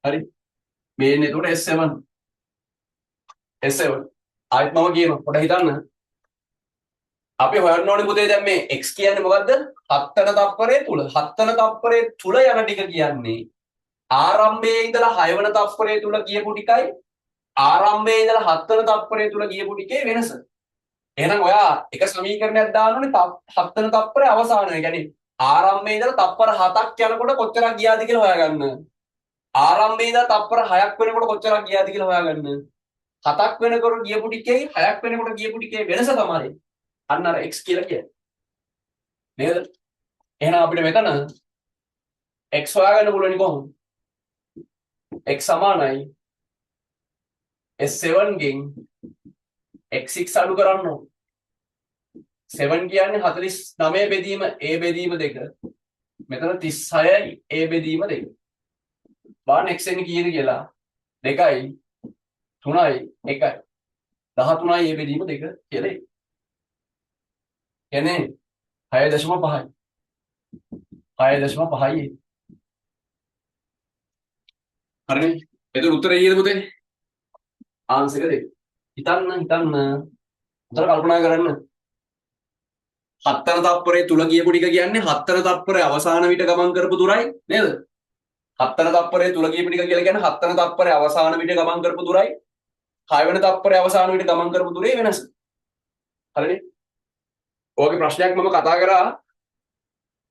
හරි. මේ එන්නේ එතකොට S7. S7. ආයෙත් මම කියනවා පොඩ්ඩක් හිතන්න. අපි හොයන්න ඕනේ පුතේ දැන් මේ x කියන්නේ මොකද්ද? 7 වෙනි තප්පරයේ තුල. 7 වෙනි තප්පරයේ තුල යන ටික කියන්නේ ආරම්භයේ ඉඳලා 6 වෙනි තප්පරයේ තුල ගියපු ටිකයි ආරම්භයේ ඉඳලා 7 වෙනි තප්පරයේ තුල ගියපු ටිකේ වෙනස. එහෙනම් ඔයා එක සමීකරණයක් දාන්න ඕනේ 7 වෙනි තප්පරේ අවසානය. ඒ කියන්නේ ආරම්භයේ ඉඳලා තප්පර 7ක් යනකොට කොච්චරක් ගියාද කියලා හොයාගන්න. ආරම්භයේ ඉඳලා තප්පර 6ක් වෙනකොට කොච්චරක් ගියාද කියලා හොයාගන්න. 7ක් වෙනකොට ගියපු ටිකේ 6ක් වෙනකොට ගියපු ටිකේ වෙනස තමයි අන්න අර x කියලා කියන්නේ. නේද? එහෙනම් අපිට මෙතන x හොයාගන්න පුළුවන් කොහොමද? x සමානයි S7 ගෙන් x6 අඩු කරන්න ඕන. 7 කියන්නේ 49 බෙදීම a බෙදීම දෙක. මෙතන 36යි a බෙදීම දෙක. බලන්න x එන්නේ කීයද කියලා. 2යි 3යි 1යි 13යි a බෙදීම දෙක කියලා. කියන්නේ 6.5යි. 6.5යි. හරිනේ. එතකොට උත්තරය ඊයේද පුතේ? ආන්සර් එක දෙන්න. හිතන්න. උතර කල්පනා කරන්න. 7 වෙනි තප්පරයේ තුල ගියපු ටික කියන්නේ 7 වෙනි තප්පරයේ අවසාන විට ගමන් කරපු දුරයි නේද? 7 වෙනි තප්පරයේ තුල ගියපු ටික කියලා කියන්නේ 7 වෙනි තප්පරයේ අවසාන විට ගමන් කරපු දුරයි 6 වෙනි තප්පරයේ අවසාන විට ගමන් කරපු දුරේ වෙනස. හරිනේ? ඔයගේ ප්‍රශ්නයක් මම කතා කරා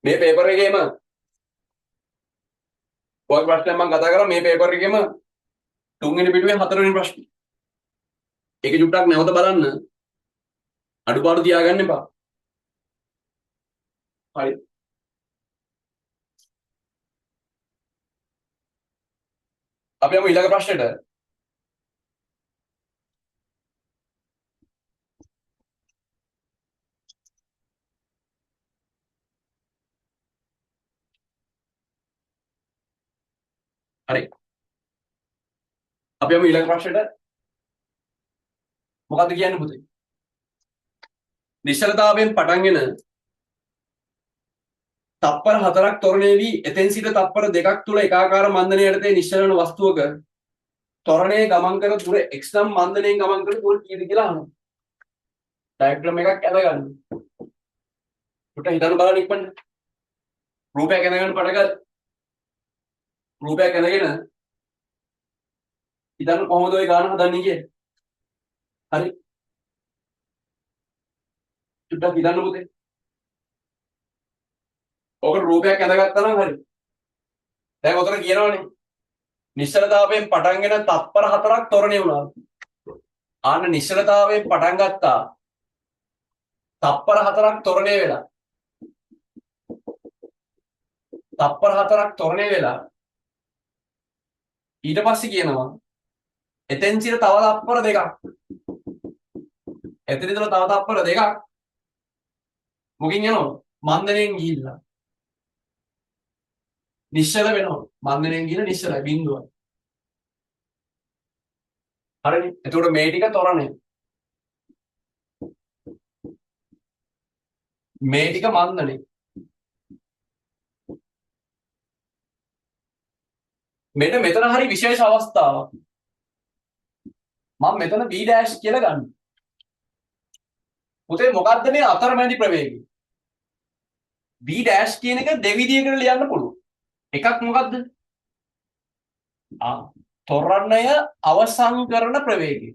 මේ පේපර් එකේම. ඔයගේ ප්‍රශ්නයක් මම කතා කරා මේ පේපර් එකේම 3 වෙනි පිටුවේ 4 වෙනි ප්‍රශ්නේ. ඒක චුට්ටක් නැවත බලන්න. අඩුපාඩු තියාගන්න එපා. හරි. අපි යමු ඊළඟ ප්‍රශ්නෙට. හරි. අපි යමු ඊළඟ ප්‍රශ්නෙට. මොකද්ද කියන්නේ පුතේ? නිශ්චලතාවයෙන් පටන්ගෙන තප්පර 4ක් ත්වරණය වී එතෙන් සිට තප්පර 2ක් තුල එකාකාර මන්දනය යටතේ නිශ්චල වන වස්තුවක ත්වරණයේ ගමන් කර දුර x නම් මන්දනයෙන් ගමන් කර දුර කීයද කියලා අහනවා. ඩයග්‍රෑම් එකක් ඇඳගන්න. උට හිතන්න බලන්න ඉක්මනට. රූපයක් ඇඳගන්න පටන් ගන්න. රූපයක් ඇඳගෙන හිතන්න කොහොමද ওই ගාන හදන්නේ කියලා. හරි. චුට්ටක් හිතන්න පුතේ. ඔක රූපයක් ඇඳගත්තා නම් හරි. දැන් ඔතන කියනවනේ නිශ්චලතාවයෙන් පටන්ගෙන තත්පර 4ක් ත්වරණය වුණා. ආන්න නිශ්චලතාවයෙන් පටන් ගත්තා. තත්පර 4ක් ත්වරණය වෙලා. තත්පර 4ක් ත්වරණය වෙලා ඊට පස්සේ කියනවා එතෙන් සිට තව තත්පර 2ක්. එතන ඉඳලා තව තත්පර 2ක් මොකින් යනවා? මන්දණයෙන් ගිහිල්ලා. නිශ්චල වෙනවා. මන්දණයෙන් ගිහිල්ලා නිශ්චලයි බිඳුවයි. හරිනේ. එතකොට මේ ටික ත්වරණය. මේ ටික මන්දණය. මෙන්න මෙතන හරි විශේෂ අවස්ථාවක්. මම මෙතන B dash කියලා ගන්න. පුතේ මොකද්ද මේ අතරමැදි ප්‍රවේගය? B dash කියන එක දෙවිදියකට ලියන්න පුළුවන්. එකක් මොකද්ද? ත්වරණය අවසන් කරන ප්‍රවේගය.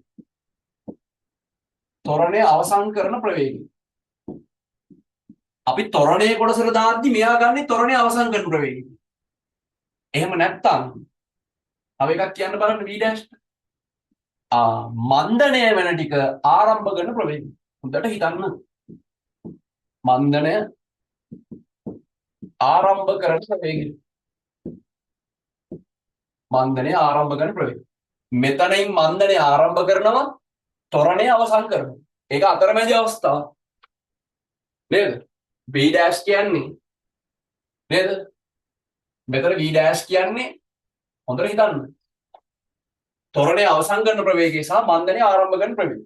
ත්වරණය අවසන් කරන ප්‍රවේගය. අපි ත්වරණයේ කොටසට දාද්දි මෙයා ගන්නේ ත්වරණය අවසන් කරන ප්‍රවේගය. එහෙම නැත්තම් තව එකක් කියන්න බලන්න B dash. මන්දනය වෙන ටික ආරම්භ කරන ප්‍රවේගය. හොඳට හිතන්න. මන්දනය ආරම්භ කරන ප්‍රවේගය. මන්දනය ආරම්භ කරන ප්‍රවේගය. මෙතනින් මන්දනය ආරම්භ කරනවා ත්වරණය අවසන් කරනවා. ඒක අතරමැදි අවස්ථාව. නේද? B dash කියන්නේ නේද? මෙතන B dash කියන්නේ හොඳට හිතන්න. ත්වරණය අවසන් කරන ප්‍රවේගය සහ මන්දනය ආරම්භ කරන ප්‍රවේගය.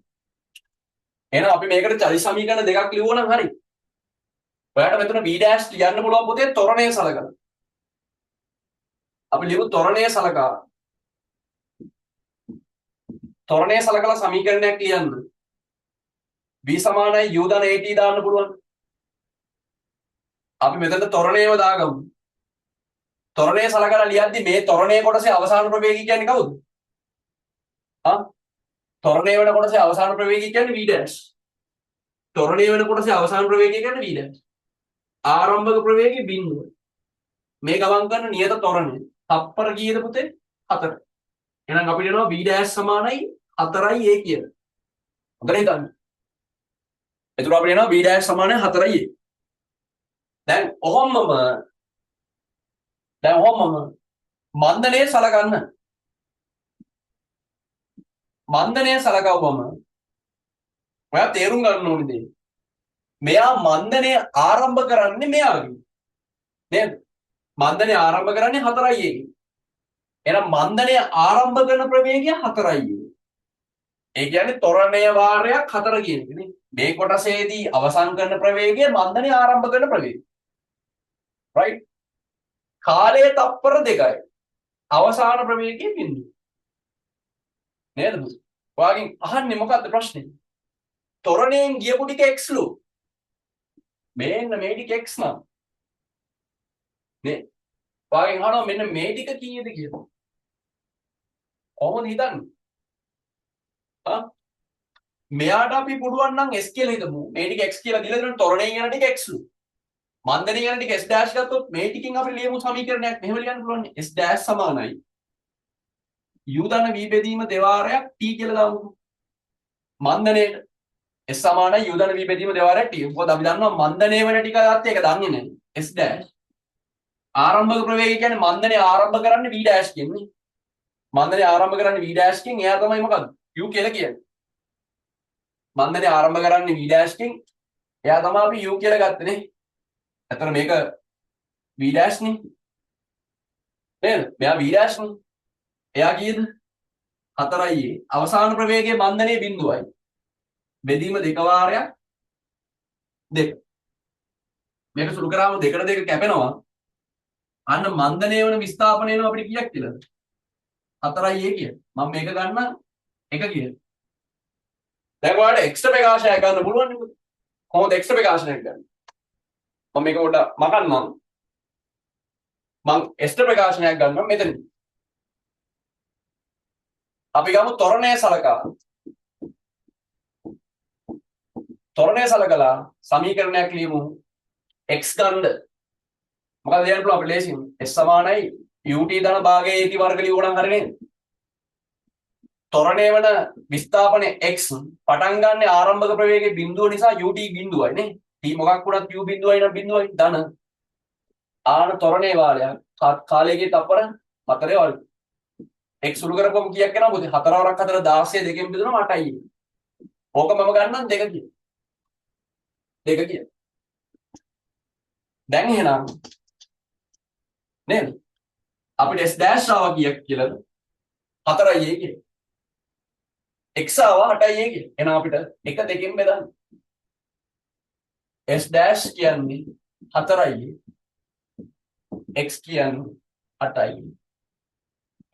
එහෙනම් අපි මේකට චලි සමීකරණ දෙකක් ලියුවා නම් හරි. ඔයාලට මෙතන B dash ලියන්න පුළුවන් පොතේ ත්වරණය සලකලා. අපි ලියමු ත්වරණය සලකා. ත්වරණය සලකලා සමීකරණයක් ලියන්න. v සමානයි u ධන at දාන්න පුළුවන්. අපි මෙතන ත්වරණයව දාගමු. ත්වරණය සලකලා ලියද්දි මේ ත්වරණයේ කොටසේ අවසාන ප්‍රවේගය කියන්නේ කවුද? ත්වරණය වෙන කොටසේ අවසාන ප්‍රවේගය කියන්නේ v dash. ත්වරණය වෙන කොටසේ අවසාන ප්‍රවේගය කියන්නේ v dash. ආරම්භක ප්‍රවේගය බිඳුව. මේ ගමන් කරන නියත ත්වරණය. තප්පර කීයද පුතේ? 4. එහෙනම් අපිට එනවා v dash සමානයි 4යි a කියලා. හොඳට හිතන්න. එතකොට අපිට එනවා v dash සමානයි 4යි a. දැන් ඔහොමම මන්දනය සලකන්න. මන්දනය සලකවම ඔයා තේරුම් ගන්න ඕනේ දේ. මෙයා මන්දනය ආරම්භ කරන්නේ මෙයාගෙන්. නේද? මන්දනය ආරම්භ කරන්නේ 4යි එකකින්. එහෙනම් මන්දනය ආරම්භ කරන ප්‍රවේගය 4යි. ඒ කියන්නේ ත්වරණය වාරයක් 4 කියන එක නේ. මේ කොටසේදී අවසන් කරන ප්‍රවේගය මන්දනය ආරම්භ කරන ප්‍රවේගය. right? කාලයේ තප්පර 2යි. අවසාන ප්‍රවේගයේ බිඳුව. නේද? ඔයාගෙන් අහන්නේ මොකද්ද ප්‍රශ්නේ? ත්වරණයෙන් ගියපු ටික x ලු. මෙන්න මේ ටික x නම්. නේ? ඔයාගෙන් අහනවා මෙන්න මේ ටික කීයද කියලා. කොහොමද හිතන්නේ? මෙයාට අපි පුළුවන් නම් s කියලා හිතමු. මේ ටික x කියලා දීලා දෙනවා ත්වරණයෙන් යන ටික x ලු. මන්දනයෙන් යන ටික s dash ගත්තොත් මේ ටිකෙන් අපි ලියමු සමීකරණයක් මෙහෙම ලියන්න පුළුවන්. s dash සමානයි u ධන v බෙදීම දෙවාරයක් t කියලා දාමු. මන්දනයේට s සමානයි u ධන v බෙදීම දෙවාරයක් t. මොකද අපි දන්නවා මන්දනය වෙන ටික ගත්ත එක දන්නේ නැහැ. s dash ආරම්භක ප්‍රවේගය කියන්නේ මන්දනය ආරම්භ කරන්නේ v dash කියන්නේ. මන්දනය ආරම්භ කරන්නේ v dash කින් එයා තමයි මොකද්ද? u කියලා කියන්නේ. මන්දනය ආරම්භ කරන්නේ v dash කින් එයා තමයි අපි u කියලා ගත්තේ නේ. එතන මේක v dash නේ. නේද? මෙයා v dash නේ. එයා කීයද? 4යි අවසාන ප්‍රවේගයේ මන්දනයේ බිඳුවයි. බෙදීම දෙක වාරයක් 2. මේක සුළු කරාම 2ට 2 කැපෙනවා. අන්න මන්දනය වන විස්ථාපනය වෙනවා අපිට කීයක් කියලාද? 4යි කිය. මම මේක ගන්නම් 1 කියලා. දැන් ඔයාලට එක්ස්ට්‍රා ප්‍රකාශනයක් ගන්න පුළුවන් නේද? කොහොමද එක්ස්ට්‍රා ප්‍රකාශනයක් ගන්න? මම මේක පොඩ්ඩක් මකන්නම්. මම එක්ස්ට්‍රා ප්‍රකාශනයක් ගන්නම් මෙතන. අපි ගමු ත්වරණය සලකා. ත්වරණය සලකලා සමීකරණයක් ලියමු. x ගන්න. මොකද දෙන්න පුළුවන් අපිට ලේසියෙන්. s සමානයි ut ධන භාගයේ at වර්ග ලියුවනම් හරිය නේද? ත්වරණය වන විස්ථාපනය x පටන් ගන්න ආරම්භක ප්‍රවේගයේ බිඳුව නිසා ut බිඳුවයි නේ. t මොකක් වුණත් u බිඳුවයි නම් බිඳුවයි ධන. ආන ත්වරණයේ වාරයක් කාලයේ තප්පර 4 වර්ග. x සුළු කරපුවම කීයක් එනවා? මොකද 4 වරක් 4 16 දෙකෙන් බෙදුනම 8යි. ඕක මම ගන්නම් 2 කියලා. 2 කියලා. දැන් එහෙනම් නේද? අපිට s dash ආවා කීයක් කියලාද? 4යි කියලා. x ආවා 8යි කියලා. එහෙනම් අපිට 1 2කින් බෙදන්න. s dash කියන්නේ 4යි. x කියන්නේ 8යි.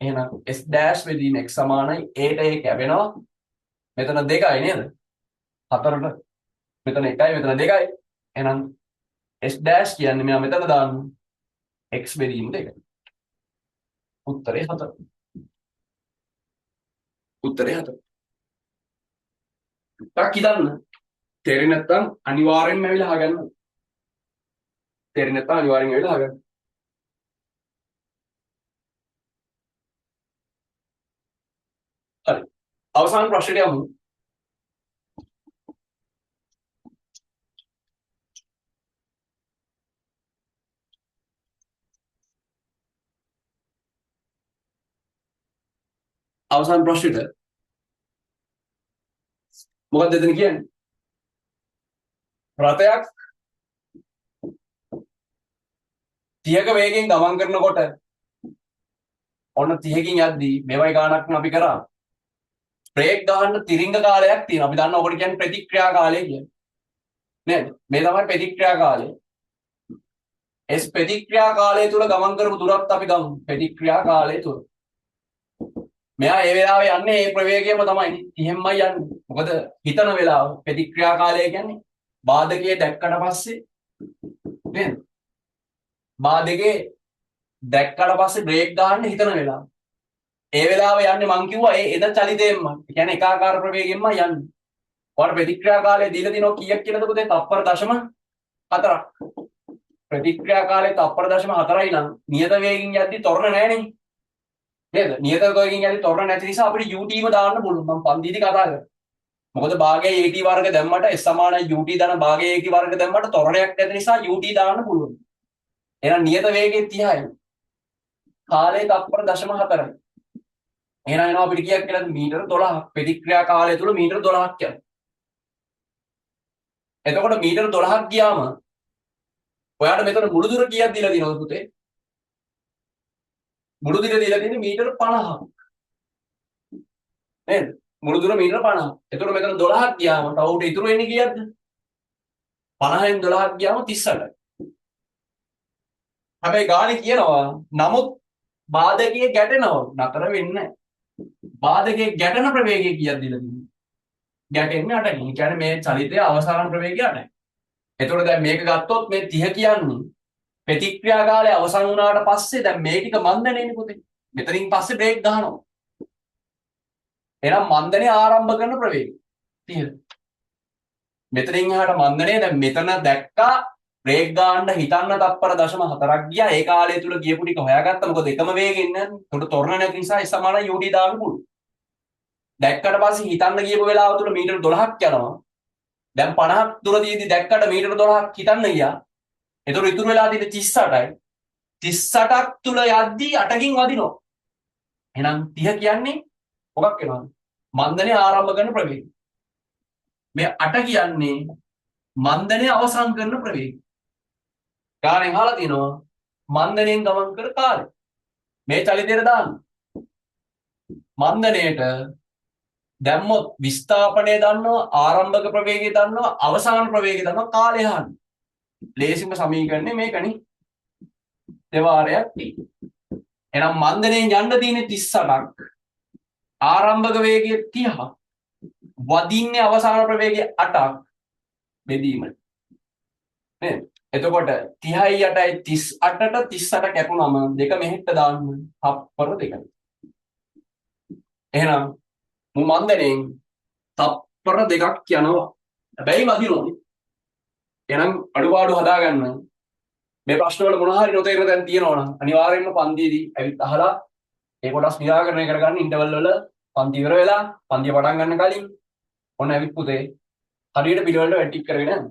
එහෙනම් s dash බෙදීම x සමානයි a ට a කැවෙනවා. මෙතන 2යි නේද? 4ට මෙතන 1යි මෙතන 2යි. එහෙනම් s dash කියන්නේ මෙයා මෙතන දාන්න x බෙදීම 2. උත්තරේ 4. උත්තරේ 4. ටක් හිතන්න. තේරෙන්නේ නැත්නම් අනිවාර්යෙන්ම ඇවිල්ලා අහගන්න. තේරෙන්නේ නැත්නම් අනිවාර්යෙන්ම ඇවිල්ලා අහගන්න. හරි. අවසාන ප්‍රශ්නෙට යමු. අවසාන ප්‍රශ්නෙට මොකක්ද එතන කියන්නේ? රථයක් 30ක වේගයෙන් ගමන් කරනකොට ඔන්න 30කින් යද්දී මෙවයි ගානක් අපි කරා. බ්‍රේක් ගහන්න තිරිංග කාලයක් තියෙනවා. අපි දන්නවා ඔකට කියන්නේ ප්‍රතික්‍රියා කාලය කියලා. නේද? මේ තමයි ප්‍රතික්‍රියා කාලය. S ප්‍රතික්‍රියා කාලය තුල ගමන් කරපු දුරත් අපි ගමු. ප්‍රතික්‍රියා කාලය තුල. මෙයා ඒ වෙලාවේ යන්නේ ඒ ප්‍රවේගයම තමයි. 30න්මයි යන්නේ. මොකද හිතන වෙලාව ප්‍රතික්‍රියා කාලය කියන්නේ බාධකයේ දැක්කට පස්සේ නේද? බාධකයේ දැක්කට පස්සේ බ්‍රේක් ගන්න හිතන වෙලාව. ඒ වෙලාවේ යන්නේ මං කිව්වා ඒ එද චලිතයෙන්ම. ඒ කියන්නේ එකාකාර ප්‍රවේගයෙන්ම යන්නේ. ඔයාලට ප්‍රතික්‍රියා කාලය දීලා තිනවා කීයක් කියලාද පුතේ? තප්පර 0.4ක්. ප්‍රතික්‍රියා කාලය තප්පර 0.4යි නම් නියත වේගින් යද්දි ත්වරණ නැහැනේ. නේද? නියත වේගින් යද්දි ත්වරණ නැති නිසා අපිට ut ම දාන්න පුළුවන්. මම පන්තිදී කතා කරා. මොකද භාගයේ at වර්ග දැම්මට s සමානයි ut ධන භාගයේ at වර්ග දැම්මට ත්වරණයක් නැති නිසා ut දාන්න පුළුවන්. එහෙනම් නියත වේගයේ 30යි. කාලය තප්පර 0.4යි. එහෙනම් එනවා අපිට කීයක් කියලාද? මීටර 12ක්. ප්‍රතික්‍රියා කාලය තුල මීටර 12ක් යනවා. එතකොට මීටර 12ක් ගියාම ඔයාලට මෙතන මුළු දුර කීයක් දීලා තියෙනවද පුතේ? මුළු දුර දීලා තියෙන්නේ මීටර 50ක්. නේද? මුළු දුර මීටර 50ක්. එතකොට මෙතන 12ක් ගියාම තව උට ඉතුරු වෙන්නේ කීයක්ද? 50න් 12ක් ගියාම 38යි. හැබැයි ගානේ කියනවා නමුත් බාධකයේ ගැටෙනවා නතර වෙන්නේ නැහැ. බාධකයේ ගැටෙන ප්‍රවේගය කීයක් දීලා තියෙන්නේ? ගැටෙන්නේ 8යි. ඒ කියන්නේ මේ චලිතයේ අවසාන ප්‍රවේගය 8යි. එතකොට දැන් මේක ගත්තොත් මේ 30 කියන්නේ ප්‍රතික්‍රියා කාලය අවසන් වුණාට පස්සේ දැන් මේ ටික මන්දනේනේ පුතේ. මෙතනින් පස්සේ බ්‍රේක් ගහනවා. එහෙනම් මන්දනේ ආරම්භ කරන ප්‍රවේගය 30. මෙතනින් එහාට මන්දනේ දැන් මෙතන දැක්කා බ්‍රේක් ගන්න හිතන්න තප්පර 0.4ක් ගියා. ඒ කාලය තුල ගියපු ටික හොයාගත්තා. මොකද එකම වේගෙන් නෑනේ. ඒකට ත්වරණ නැති නිසා S සමානයි ut දාන්න පුළුවන්. දැක්කට පස්සේ හිතන්න ගියපු වෙලාව තුල මීටර 12ක් යනවා. දැන් 50ක් දුර තියෙදි දැක්කට මීටර 12ක් හිතන්න ගියා. එතකොට ඉතුරු වෙලා තියෙන්නේ 38යි. 38ක් තුල යද්දී 8කින් වදිනවා. එහෙනම් 30 කියන්නේ මොකක් වෙනවද? මන්දනේ ආරම්භ කරන ප්‍රවේගය. මේ 8 කියන්නේ මන්දනේ අවසන් කරන ප්‍රවේගය. ගානෙන් අහලා තිනවා මන්දනෙන් ගමන් කර කාලය. මේ චලිතයට දාන්න. මන්දනයේට දැම්මොත් විස්ථාපනය දන්නවා ආරම්භක ප්‍රවේගය දන්නවා අවසාන ප්‍රවේගය දන්නවා කාලය අහන්න. ලේසිම සමීකරණය මේකනේ. දෙවාරයක් T. එහෙනම් මන්දනයෙන් යන්න තියෙන්නේ 38ක්. ආරම්භක වේගය 30ක්. වදින්නේ අවසාන ප්‍රවේගය 8ක් බෙදීම. නේද? එතකොට 30යි 8යි 38ට 38 කැපුනම දෙක මෙහෙට දාන්න තප්පර දෙකයි. එහෙනම් මන්දනයෙන් තප්පර දෙකක් යනවා. හැබැයි වදිනෝනේ. එහෙනම් අඩුපාඩු හදාගන්න. මේ ප්‍රශ්න වල මොනවා හරි නොතේරෙන දැන් තියෙනවනම් අනිවාර්යයෙන්ම පන්තියේදී ඇවිත් අහලා ඒ කොටස් නිරාකරණය කරගන්න ඉන්ටර්වල් වල පන්ති ඉවර වෙලා පන්තිය පටන් ගන්න කලින් ඔන්න ඇවිත් පුතේ හරියට පිළිවෙලට වැටික් කරගෙන යන්න.